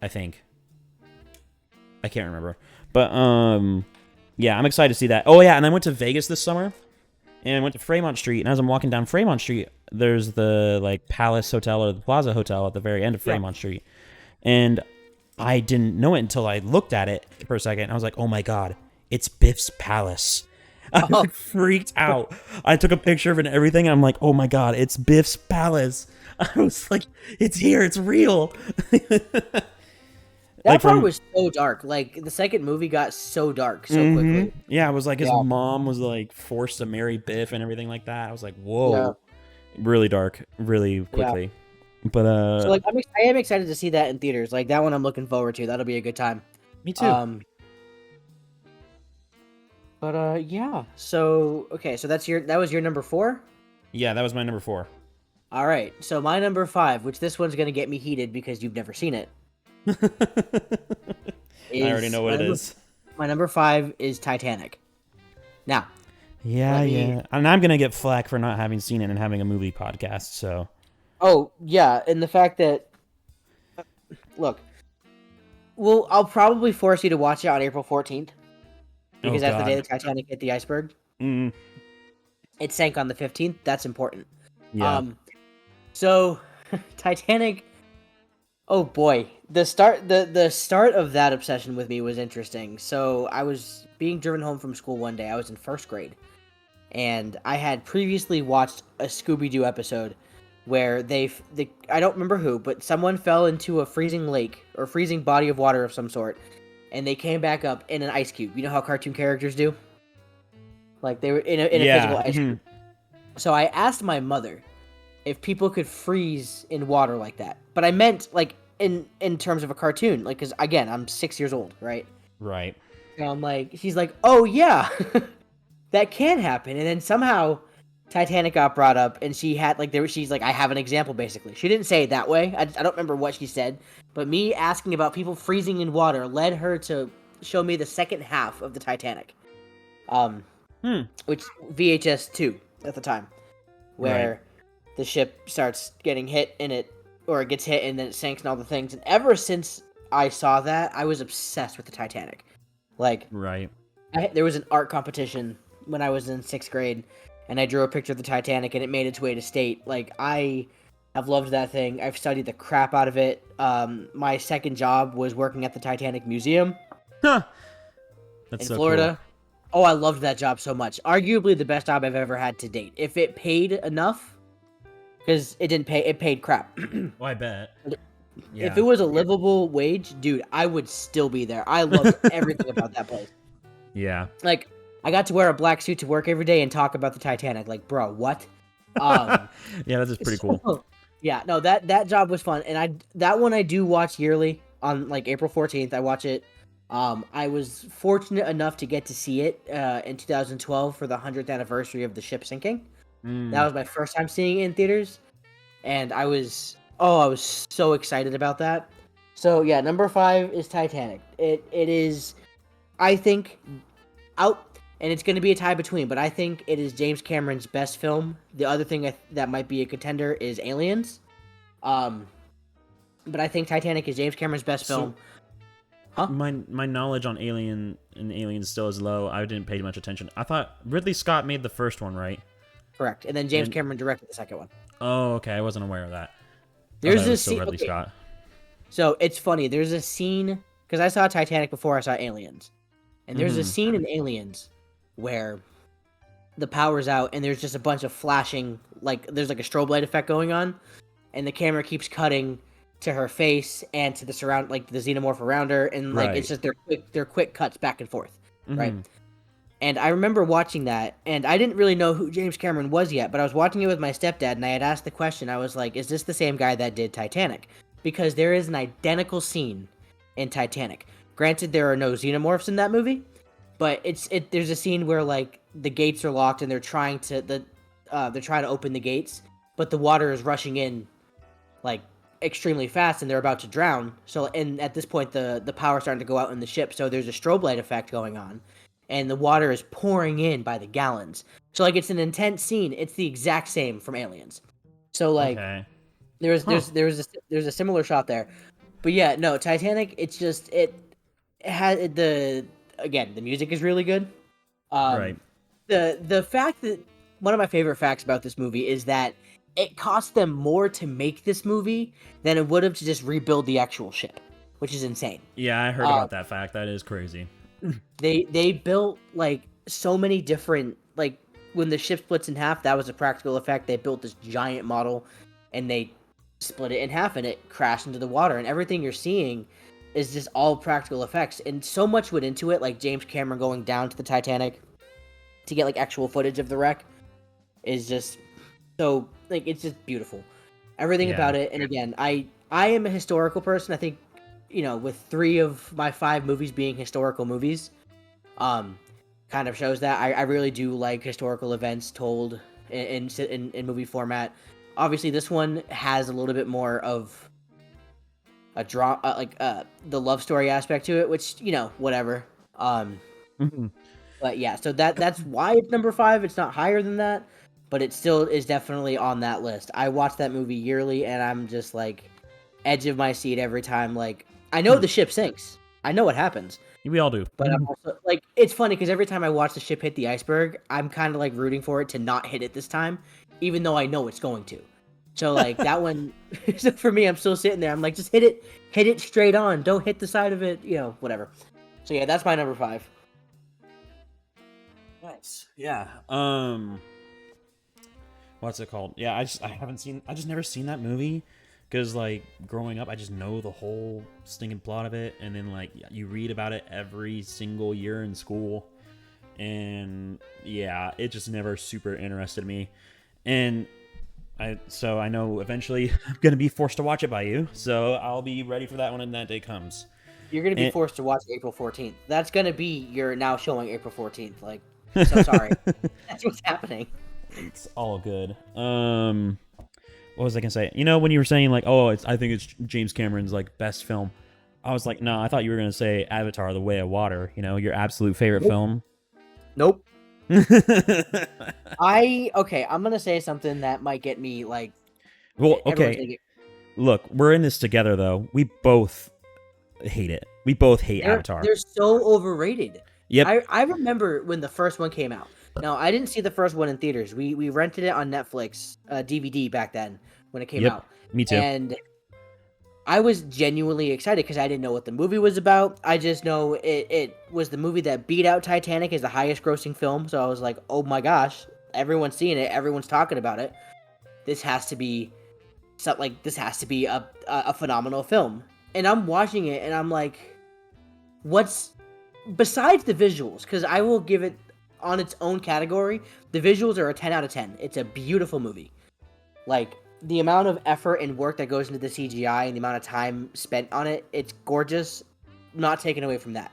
I think. I can't remember. But yeah, I'm excited to see that. Oh yeah, and I went to Vegas this summer. And I went to Fremont Street, and as I'm walking down Fremont Street, there's the like Palace Hotel or the Plaza Hotel at the very end of Fremont Street. And I didn't know it until I looked at it for a second. I was like, oh my God, it's Biff's Palace. I freaked out. I took a picture of it and everything, and I'm like, oh my God, it's Biff's Palace. I was like, it's here, it's real. That part was so dark. Like, the second movie got so dark so quickly. Yeah, it was like his mom was like forced to marry Biff and everything like that. I was like, whoa. Yeah. Really dark, really quickly. Yeah. But so like I am excited to see that in theaters. Like, that one I'm looking forward to. That'll be a good time. Me too. But yeah. So okay, so that was your number 4? Yeah, that was my number 4. All right. So my number 5, which this one's going to get me heated because you've never seen it. I already know what it is. My number 5 is Titanic. Now. Yeah. And I'm going to get flack for not having seen it and having a movie podcast, so. Oh, yeah, and the fact that look, I'll probably force you to watch it on April 14th because that's the day the Titanic hit the iceberg. Mm. It sank on the 15th. That's important. Yeah. So Titanic. Oh boy, the start of that obsession with me was interesting. So I was being driven home from school one day. I was in first grade, and I had previously watched a Scooby-Doo episode where I don't remember who, but someone fell into a freezing lake or freezing body of water of some sort, and they came back up in an ice cube. You know how cartoon characters do? Like, they were in a physical ice cube. So I asked my mother if people could freeze in water like that. But I meant, like, in terms of a cartoon. Like, because, again, I'm 6 years old, right? Right. And I'm like, she's like, oh, yeah, that can happen. And then somehow Titanic got brought up, and she had, like, she's like, I have an example, basically. She didn't say it that way. I don't remember what she said. But me asking about people freezing in water led her to show me the second half of the Titanic. Which VHS 2 at the time. Where the ship starts getting hit and it gets hit and then it sinks and all the things. And ever since I saw that, I was obsessed with the Titanic. Like, there was an art competition when I was in 6th grade, and I drew a picture of the Titanic, and it made its way to state. Like, I have loved that thing. I've studied the crap out of it. My second job was working at the Titanic Museum That's in so Florida. Cool. Oh, I loved that job so much. Arguably the best job I've ever had to date. If it paid enough, because it didn't pay, it paid crap. Well, I bet. Yeah. If it was a livable wage, dude, I would still be there. I loved everything about that place. Yeah. Like, I got to wear a black suit to work every day and talk about the Titanic. Like, bro, what? Yeah, that's just pretty cool. Yeah, no, that job was fun. And that one I do watch yearly on, like, April 14th. I watch it. I was fortunate enough to get to see it in 2012 for the 100th anniversary of the ship sinking. That was my first time seeing it in theaters, and I was so excited about that. So yeah, number 5 is Titanic. It is, I think, out, and it's going to be a tie between, but I think it is James Cameron's best film. The other thing that might be a contender is Aliens. But I think Titanic is James Cameron's best film. Huh? My knowledge on Alien and Aliens still is low. I didn't pay much attention. I thought Ridley Scott made the first one, right? Correct. And then James And Cameron directed the second one. oh, okay, I wasn't aware of that. I thought There's it was this still scene. Ridley Okay, Scott. so it's funny. There's a scene because I saw Titanic before I saw Aliens, and there's a scene in Aliens where the power's out and there's just a bunch of flashing, like there's like a strobe light effect going on, and the camera keeps cutting to her face and to the surround, like the xenomorph around her, and like it's Right. just they're quick cuts back and forth, right? And I remember watching that, and I didn't really know who James Cameron was yet, but I was watching it with my stepdad, and I had asked the question. I was like, "Is this the same guy that did Titanic?" Because there is an identical scene in Titanic. Granted, there are no xenomorphs in that movie, but there's a scene where like the gates are locked and they're trying to open the gates, but the water is rushing in like extremely fast and they're about to drown. So and at this point the power's starting to go out in the ship, so there's a strobe light effect going on and the water is pouring in by the gallons. So like it's an intense scene. It's the exact same from Aliens. So like Okay. there's a similar shot there. But yeah, no, Titanic, it's just it had the music is really good. Right. The fact that one of my favorite facts about this movie is that it cost them more to make this movie than it would have to just rebuild the actual ship, which is insane. Yeah, I heard about that fact. That is crazy. They built like so many different, like when the ship splits in half, that was a practical effect. They built this giant model and they split it in half and it crashed into the water, and everything you're seeing is just all practical effects, and so much went into it, like James Cameron going down to the Titanic to get like actual footage of the wreck is just so like it's just beautiful. Everything Yeah. about it. And again, I am a historical person. I think, with 3 of my 5 movies being historical movies, kind of shows that I really do like historical events told in movie format. Obviously, this one has a little bit more of a draw, the love story aspect to it, which whatever. But yeah, so that's why it's number 5. It's not higher than that, but it still is definitely on that list. I watch that movie yearly, and I'm just like edge of my seat every time. Like I know the ship sinks, I know what happens, We all do. but I'm also like it's funny because every time I watch the ship hit the iceberg, I'm kind of like rooting for it to not hit it this time, even though I know it's going to. So like that one, so for me, I'm still sitting there. I'm like, just hit it straight on. Don't hit the side of it, whatever. So yeah, that's my number 5. Nice. Yeah. What's it called? Yeah, I just never seen that movie because like growing up, I just know the whole stinking plot of it, and then like you read about it every single year in school, and yeah, it just never super interested me, and I know eventually I'm gonna be forced to watch it by you, so I'll be ready for that when that day comes. You're gonna be And, forced to watch April 14th. That's gonna be your now showing April 14th. Like, so sorry. That's what's happening. It's all good. What was I gonna say? When you were saying like, oh, I think it's James Cameron's like best film. I was like, no, I thought you were gonna say Avatar: The Way of Water. Your absolute favorite film. Nope. I'm gonna say something that might get me like. Well, everyone's gonna okay. get- Look, we're in this together though. We both hate it. We both hate Avatar. They're so overrated. Yep. I remember when the first one came out. Now I didn't see the first one in theaters. We rented it on Netflix, DVD back then when it came Yep. out. Me too. And I was genuinely excited because I didn't know what the movie was about. I just know it was the movie that beat out Titanic as the highest grossing film. So I was like, oh my gosh, everyone's seeing it. Everyone's talking about it. This has to be a phenomenal film. And I'm watching it and I'm like, what's besides the visuals? Because I will give it on its own category. The visuals are a 10 out of 10. It's a beautiful movie. Like the amount of effort and work that goes into the CGI and the amount of time spent on it, it's gorgeous. Not taken away from that.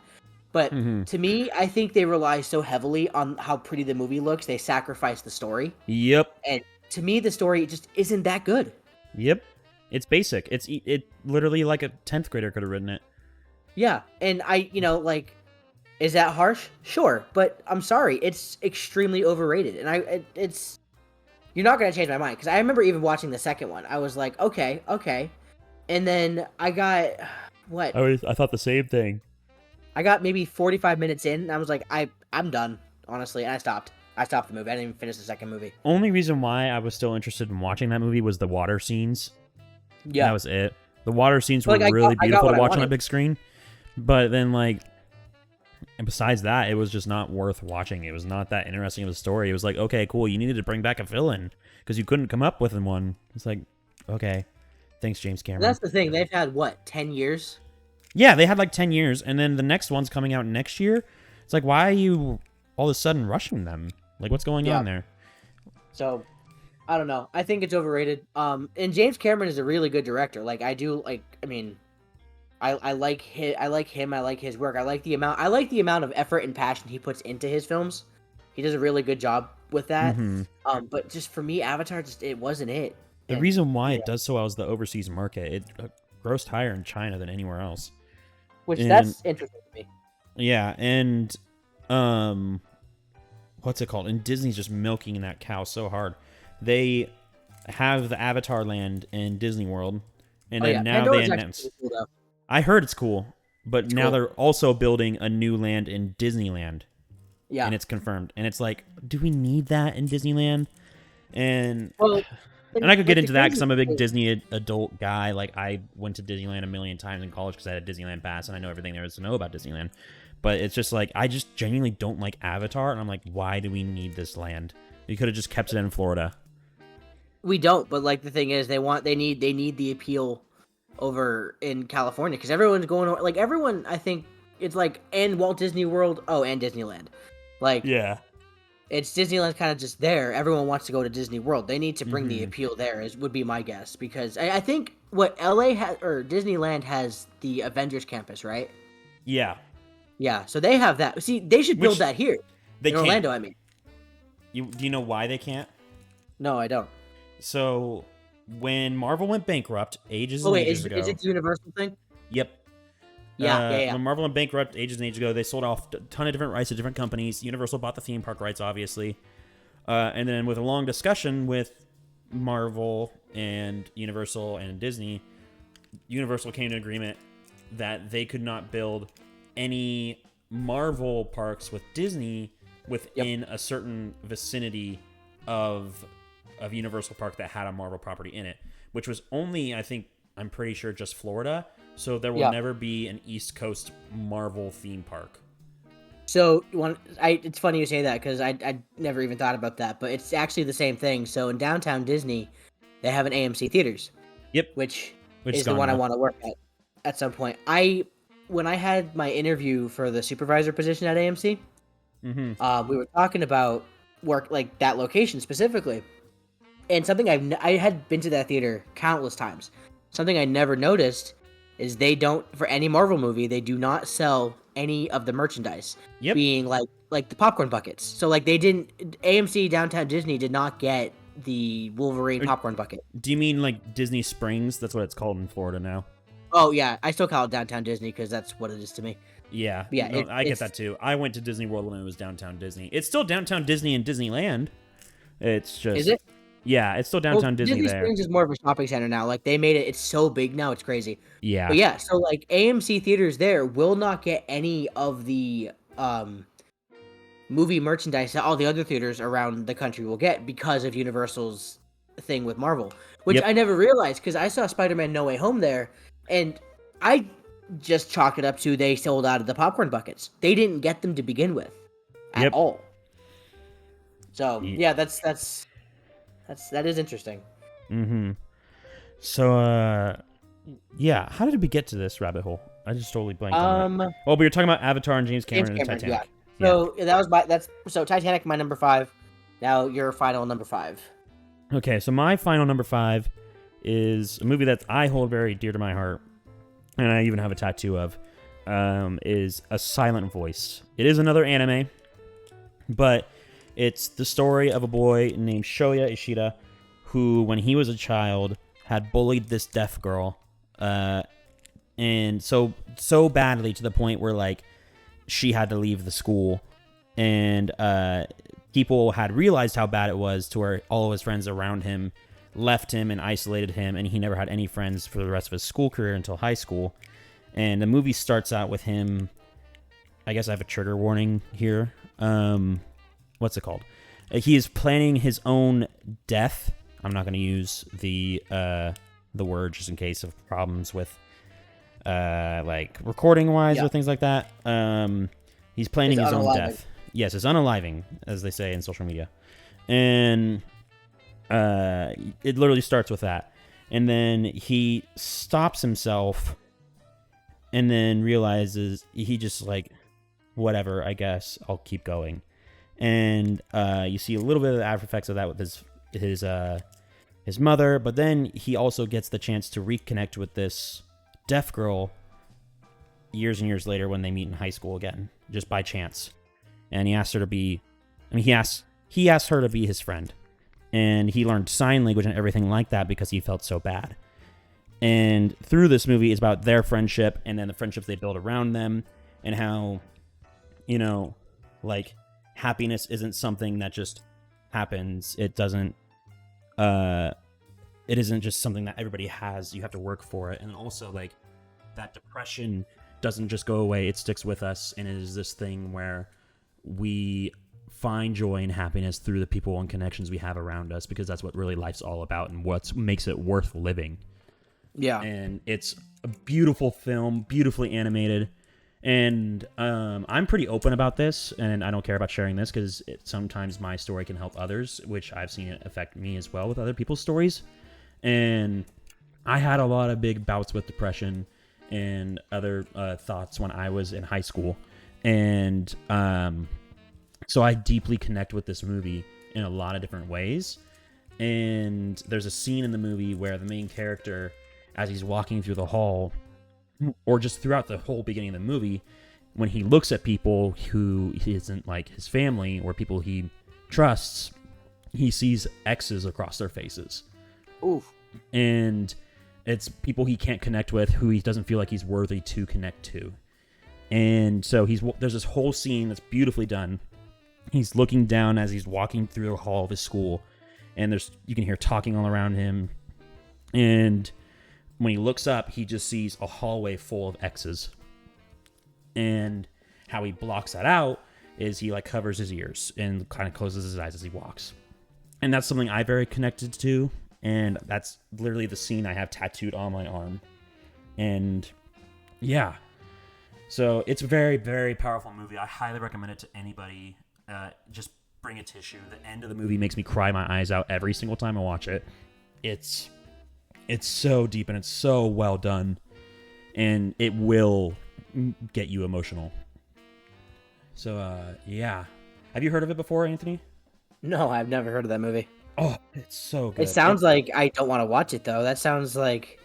But to me, I think they rely so heavily on how pretty the movie looks, they sacrifice the story. Yep. And to me, the story just isn't that good. Yep. It's basic. It literally like a 10th grader could have written it. Yeah, and is that harsh? Sure, but I'm sorry, it's extremely overrated, and it's you're not gonna change my mind because I remember even watching the second one. I was like, okay, and then I got what? I thought the same thing. I got maybe 45 minutes in, and I was like, I'm done, honestly, and I stopped. I stopped the movie. I didn't even finish the second movie. Only reason why I was still interested in watching that movie was the water scenes. Yeah, That was it. The water scenes were like really I got beautiful what to I watch on a wanted. big screen. But then, like, and besides that, it was just not worth watching. It was not that interesting of a story. It was like, okay, cool, you needed to bring back a villain because you couldn't come up with one. It's like, okay, thanks, James And Cameron. that's the thing. They've had what 10 years? Yeah, they had like 10 years, and then the next one's coming out next year. It's like, why are you all of a sudden rushing them? Like, what's going on there? So, I don't know. I think it's overrated. And James Cameron is a really good director. Like I do like. I mean, I like his, I like him. I like his work. I like the amount of effort and passion he puts into his films. He does a really good job with that. Mm-hmm. But just for me, Avatar just it wasn't it. The And, reason why yeah, it does so well is the overseas market. It grossed higher in China than anywhere else. which And that's interesting to me. yeah, and what's it called? And Disney's just milking that cow so hard. They have the Avatar land in Disney World, and then now they Pandora's actually announced. pretty cool, though. I heard it's cool, but It's now cool. they're also building a new land in Disneyland, Yeah. and it's confirmed. And it's like, do we need that in Disneyland? And Well, and I could get the into that because crazy I'm a big thing- Disney adult guy. Like, I went to Disneyland a million times in college because I had a Disneyland pass, and I know everything there is to know about Disneyland. But it's just like, I just genuinely don't like Avatar, and I'm like, why do we need this land? You could have just kept it in Florida. We don't, but like the thing is, they need the appeal over in California because everyone's going like everyone. I think it's like and Walt Disney World. Oh, and Disneyland, like Yeah. it's Disneyland's kind of just there. Everyone wants to go to Disney World. They need to bring the Mhm. appeal there. Would be my guess because I think what LA has or Disneyland has the Avengers campus, right? Yeah. Yeah, so they have that. See, they should build Which that here They in can't. Orlando. I mean, Do you know why they can't? no, I don't. So, when Marvel went bankrupt ages Oh and wait, ages is ago. it the Universal thing? Yep. Yeah. When Marvel went bankrupt ages and ages ago, they sold off a ton of different rights to different companies. Universal bought the theme park rights, obviously. And then with a long discussion with Marvel and Universal and Disney, Universal came to an agreement that they could not build any Marvel parks with Disney within a certain vicinity of Universal Park that had a Marvel property in it, which was only, I'm pretty sure, just Florida. So there will never be an East Coast Marvel theme park. So it's funny you say that because I never even thought about that, but it's actually the same thing. So in downtown Disney, they have an AMC theaters. Yep. Which Which is is the gone one I now. want to work at some point. When I had my interview for the supervisor position at AMC, we were talking about work like that location specifically, and something I had been to that theater countless times. Something I never noticed is they don't for any Marvel movie they do not sell any of the merchandise. Yep. Being like the popcorn buckets. So like they didn't AMC Downtown Disney did not get the Wolverine popcorn bucket. Do you mean like Disney Springs? That's what it's called in Florida now. Oh yeah, I still call it Downtown Disney because that's what it is to me. Yeah, Yeah, no, I get that too. I went to Disney World when it was downtown Disney. It's still downtown Disney and Disneyland. It's just Is it? Yeah, it's still downtown Disney Disney there. Springs is more of a shopping center now. Like they made it, it's so big now, it's crazy. Yeah. But yeah, so like AMC theaters there will not get any of the movie merchandise that all the other theaters around the country will get because of Universal's thing with Marvel, which Yep. I never realized because I saw Spider-Man No Way Home there, and I just chalk it up to they sold out of the popcorn buckets. They didn't get them to begin with at all. So yeah, that is interesting. Mm-hmm. So yeah, how did we get to this rabbit hole? I just totally blanked on it. Well, we were talking about Avatar and James Cameron and Titanic. Yeah. So that was so Titanic, my number 5. Now your final number 5. Okay, so my final number 5 is a movie that I hold very dear to my heart, and I even have a tattoo of, is A Silent Voice. It is another anime, but it's the story of a boy named Shoya Ishida, who, when he was a child, had bullied this deaf girl, and so badly to the point where, like, she had to leave the school, and people had realized how bad it was to where all of his friends around him left him and isolated him, and he never had any friends for the rest of his school career until high school. And the movie starts out with him I guess I have a trigger warning here. What's it called? He is planning his own death. I'm not going to use the word just in case of problems with like recording wise or things like that. He's planning his own death. Yes, it's unaliving, as they say in social media. And it literally starts with that. And then he stops himself and then realizes he just like, whatever, I guess I'll keep going. And you see a little bit of the after effects of that with his mother, but then he also gets the chance to reconnect with this deaf girl years and years later when they meet in high school again, just by chance. And he asks her to be, he asked her to be his friend. And he learned sign language and everything like that because he felt so bad. And through this movie, it's about their friendship and then the friendships they build around them and how, you know, like, happiness isn't something that just happens. It isn't just something that everybody has. You have to work for it. And also, like, that depression doesn't just go away. It sticks with us. And it is this thing where we find joy and happiness through the people and connections we have around us, because that's what really life's all about and what makes it worth living. Yeah. And it's a beautiful film, beautifully animated. And I'm pretty open about this, and I don't care about sharing this because sometimes my story can help others, which I've seen it affect me as well with other people's stories. And I had a lot of big bouts with depression and other thoughts when I was in high school. And so I deeply connect with this movie in a lot of different ways. And there's a scene in the movie where the main character, as he's walking through the hall, or just throughout the whole beginning of the movie, when he looks at people who isn't like his family or people he trusts, he sees X's across their faces. Oof. And it's people he can't connect with, who he doesn't feel like he's worthy to connect to. And so there's this whole scene that's beautifully done. He's looking down as he's walking through the hall of his school, and you can hear talking all around him. And when he looks up, he just sees a hallway full of X's. And how he blocks that out is he like covers his ears and kind of closes his eyes as he walks. And that's something I very connected to. And that's literally the scene I have tattooed on my arm. And yeah. So it's a very, very powerful movie. I highly recommend it to anybody. Just bring a tissue. The end of the movie makes me cry my eyes out every single time I watch it. It's so deep and it's so well done. And it will get you emotional. So, yeah. Have you heard of it before, Anthony? No, I've never heard of that movie. Oh, it's so good. It sounds like I don't want to watch it, though. That's like,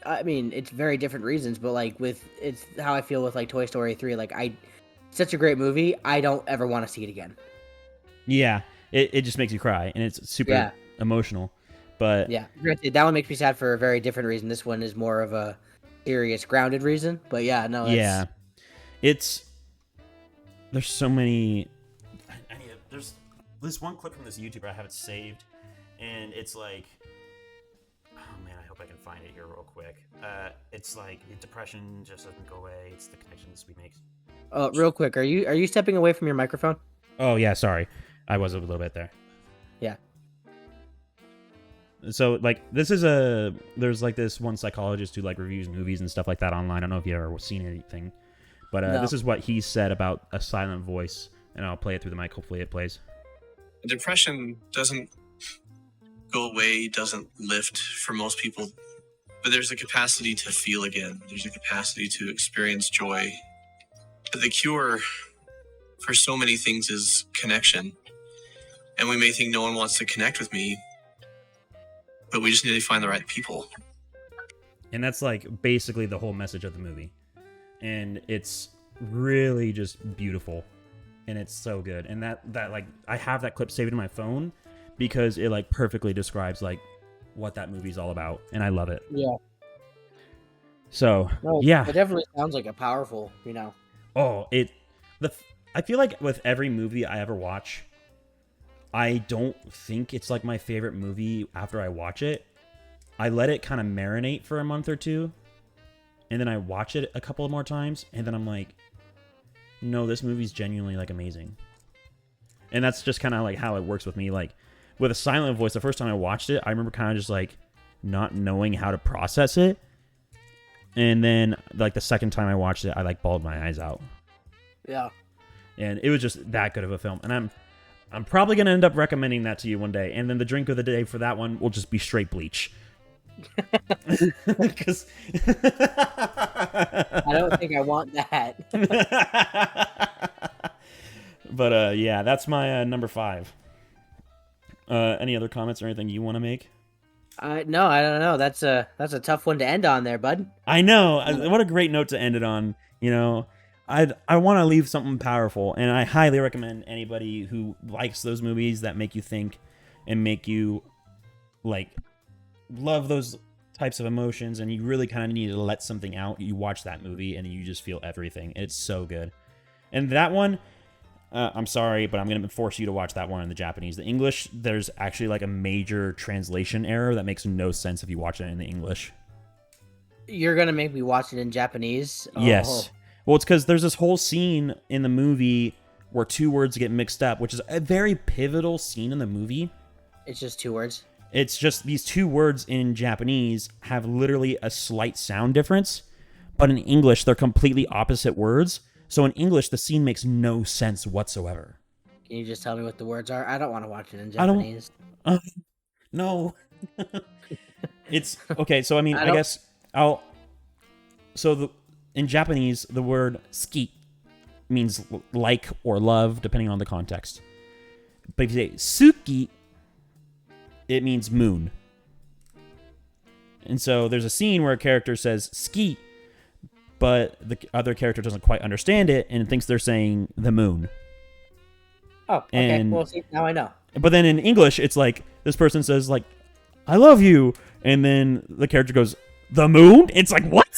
I mean, it's very different reasons, but like it's how I feel with like Toy Story 3. Like such a great movie. I don't ever want to see it again. Yeah. It just makes you cry, and it's super emotional. But yeah, that one makes me sad for a very different reason. This one is more of a serious, grounded reason. But yeah, no. There's so many. There's this one clip from this YouTuber. I have it saved, and it's like, oh man, I hope I can find it here real quick. It's like depression just doesn't go away. It's the connection this we make. Real quick, are you stepping away from your microphone? Oh yeah, sorry, I was a little bit there. Yeah. So like there's like this one psychologist who like reviews movies and stuff like that online. I don't know if you've ever seen anything, but no. This is what he said about A Silent Voice, and I'll play it through the mic. Hopefully it plays. Depression doesn't go away, doesn't lift for most people, but there's a capacity to feel again. There's a capacity to experience joy. But the cure for so many things is connection. And we may think no one wants to connect with me, but we just need to find the right people. And that's like basically the whole message of the movie. And it's really just beautiful. And it's so good. And that like I have that clip saved in my phone because it like perfectly describes like what that movie's all about. And I love it. Yeah. So yeah. It definitely sounds like a powerful, Oh, I feel like with every movie I ever watch, I don't think it's like my favorite movie after I watch it. I let it kind of marinate for a month or two, and then I watch it a couple of more times, and then I'm like, no, this movie's genuinely like amazing. And that's just kind of like how it works with me. Like with a silent voice, the first time I watched it, I remember kind of just like not knowing how to process it. And then like the second time I watched it, I like bawled my eyes out. Yeah. And it was just that good of a film. And I'm probably going to end up recommending that to you one day. And then the drink of the day for that one will just be straight bleach. Because I don't think I want that. But yeah, that's my number 5. Any other comments or anything you want to make? No, I don't know. That's a tough one to end on there, bud. I know. What a great note to end it on. You know, I want to leave something powerful, and I highly recommend anybody who likes those movies that make you think and make you like love those types of emotions, and you really kind of need to let something out. You watch that movie and you just feel everything. It's so good. And that one, I'm sorry, but I'm going to force you to watch that one in the Japanese. The English, there's actually like a major translation error that makes no sense if you watch it in the English. You're going to make me watch it in Japanese? Oh. Yes. Well, it's because there's this whole scene in the movie where 2 words get mixed up, which is a very pivotal scene in the movie. It's just 2 words? It's just these 2 words in Japanese have literally a slight sound difference, but in English, they're completely opposite words. So in English, the scene makes no sense whatsoever. Can you just tell me what the words are? I don't want to watch it in Japanese. No. It's okay. So I mean, I guess I'll. So in Japanese, the word "ski" means like or love, depending on the context. But if you say "suki," it means moon. And so there's a scene where a character says "ski," but the other character doesn't quite understand it and thinks they're saying the moon. Oh, okay. Well, see, now I know. But then in English, it's like this person says like, "I love you," and then the character goes, "The moon?" It's like, what?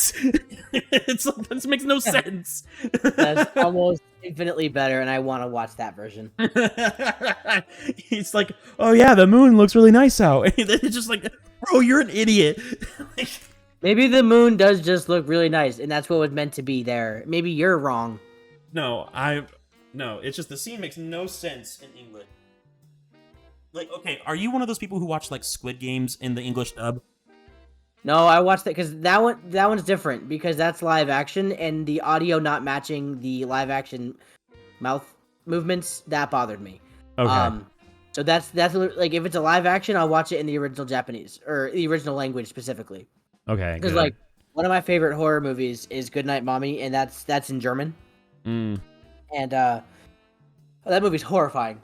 This makes no sense. That's almost infinitely better, and I want to watch that version. It's like, "Oh yeah, the moon looks really nice out." And it's just like, bro, you're an idiot. Maybe the moon does just look really nice, and that's what was meant to be there. Maybe you're wrong. No, it's just the scene makes no sense in English. Like, okay, are you one of those people who watch like Squid Games in the English dub? No, I watched that because that one's different because that's live action, and the audio not matching the live action mouth movements that bothered me. Okay. So that's like if it's a live action, I'll watch it in the original Japanese or the original language specifically. Okay. Because like one of my favorite horror movies is Goodnight Mommy, and that's in German. And that movie's horrifying.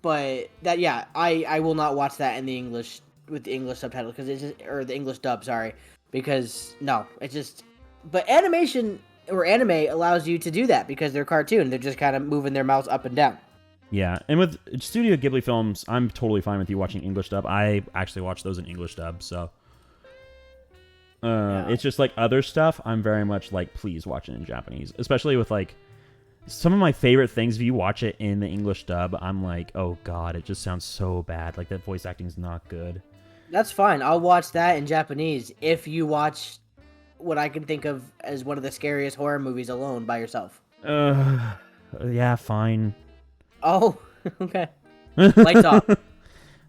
But that I will not watch that in the English with the English subtitle because it's just, or the English dub, sorry, because no, it's just. But animation or anime allows you to do that because they're cartoon. They're just kind of moving their mouths up and down. Yeah, and with Studio Ghibli films, I'm totally fine with you watching English dub. I actually watch those in English dub, so. It's just like other stuff, I'm very much like, please watch it in Japanese. Especially with like some of my favorite things, if you watch it in the English dub, I'm like, oh god, it just sounds so bad. Like that voice acting is not good. That's fine. I'll watch that in Japanese if you watch what I can think of as one of the scariest horror movies alone by yourself. Yeah, fine. Oh, okay. Lights off.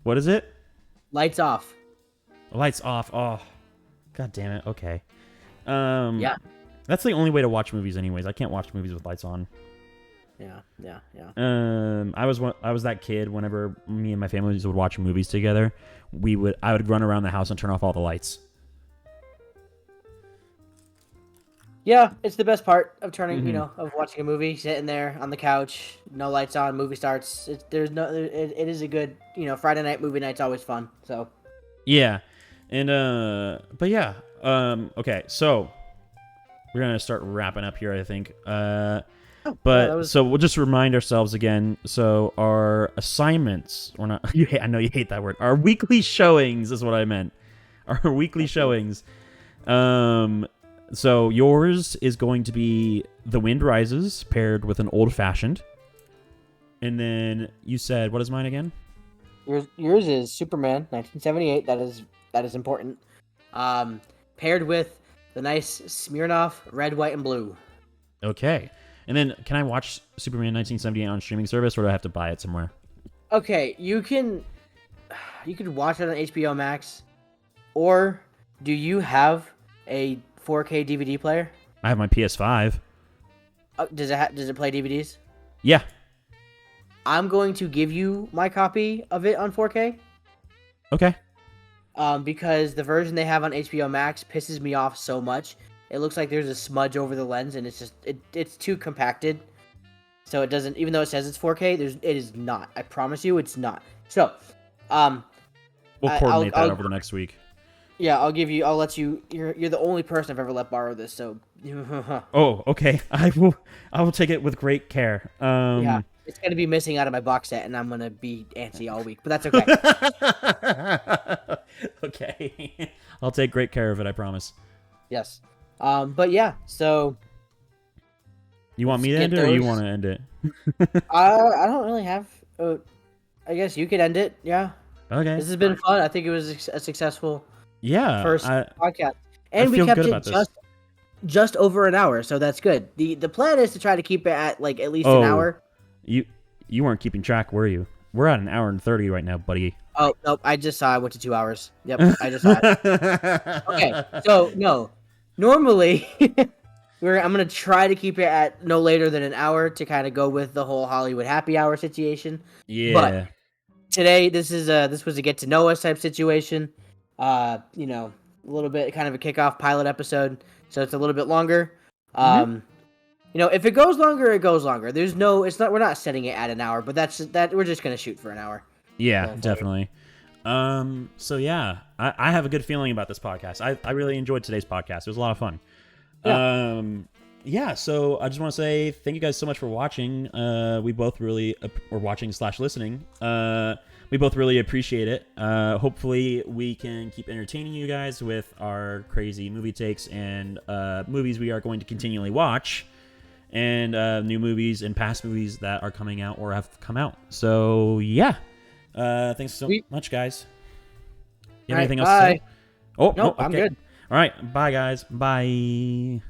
What is it? Lights off. Lights off. Oh, god damn it. Okay. Yeah. That's the only way to watch movies, anyways. I can't watch movies with lights on. Yeah. I was that kid. Whenever me and my family would watch movies together, I would run around the house and turn off all the lights. Yeah, it's the best part of turning, of watching a movie, sitting there on the couch, no lights on, movie starts. It is a good, Friday night movie night's always fun. So. Yeah, and but yeah, okay, so we're gonna start wrapping up here, I think. So we'll just remind ourselves again. So our assignments, or not? I know you hate that word. Our weekly showings is what I meant. Our weekly showings. So yours is going to be The Wind Rises paired with an Old Fashioned, and then you said, what is mine again? Yours is Superman 1978. That is important. Paired with the nice Smirnoff Red, White, and Blue. Okay. And then can I watch Superman 1978 on streaming service, or do I have to buy it somewhere? Okay, you can watch it on HBO Max, or do you have a 4K DVD player? I have my PS5. Does it play DVDs? Yeah. I'm going to give you my copy of it on 4K. Okay. Because the version they have on HBO Max pisses me off so much. It looks like there's a smudge over the lens, and it's too compacted. So it doesn't, even though it says it's 4K, it is not. I promise you, it's not. So, we'll coordinate that over the next week. Yeah, I'll let you. You're the only person I've ever let borrow this. So. Oh, okay. I will take it with great care. Yeah, it's gonna be missing out of my box set, and I'm gonna be antsy all week. But that's okay. Okay. I'll take great care of it. I promise. Yes. But yeah. So. You want me to end it, or you want to end it? I don't really have. I guess you could end it. Yeah. Okay. This has been fun. I think it was a successful. First podcast, and we kept it just over an hour, so that's good. The plan is to try to keep it at at least an hour. You weren't keeping track, were you? We're at an hour and 30 right now, buddy. Oh nope, I just saw I went to 2 hours. Yep, I just saw it. Okay, so no, normally I'm gonna try to keep it at no later than an hour to kind of go with the whole Hollywood happy hour situation. Yeah. But today this was a get to know us type situation. A little bit kind of a kickoff pilot episode, so it's a little bit longer. If it goes longer, it goes longer. We're not setting it at an hour, but we're just gonna shoot for an hour. Yeah, definitely. So yeah, I have a good feeling about this podcast. I really enjoyed today's podcast. It was a lot of fun. Yeah. So I just want to say thank you guys so much for watching. We both really or watching / listening. We both really appreciate it. Hopefully we can keep entertaining you guys with our crazy movie takes and movies we are going to continually watch, and new movies and past movies that are coming out or have come out. So yeah, thanks so much, guys. You have anything else to say? Oh, no, I'm good. All right, bye guys. Bye.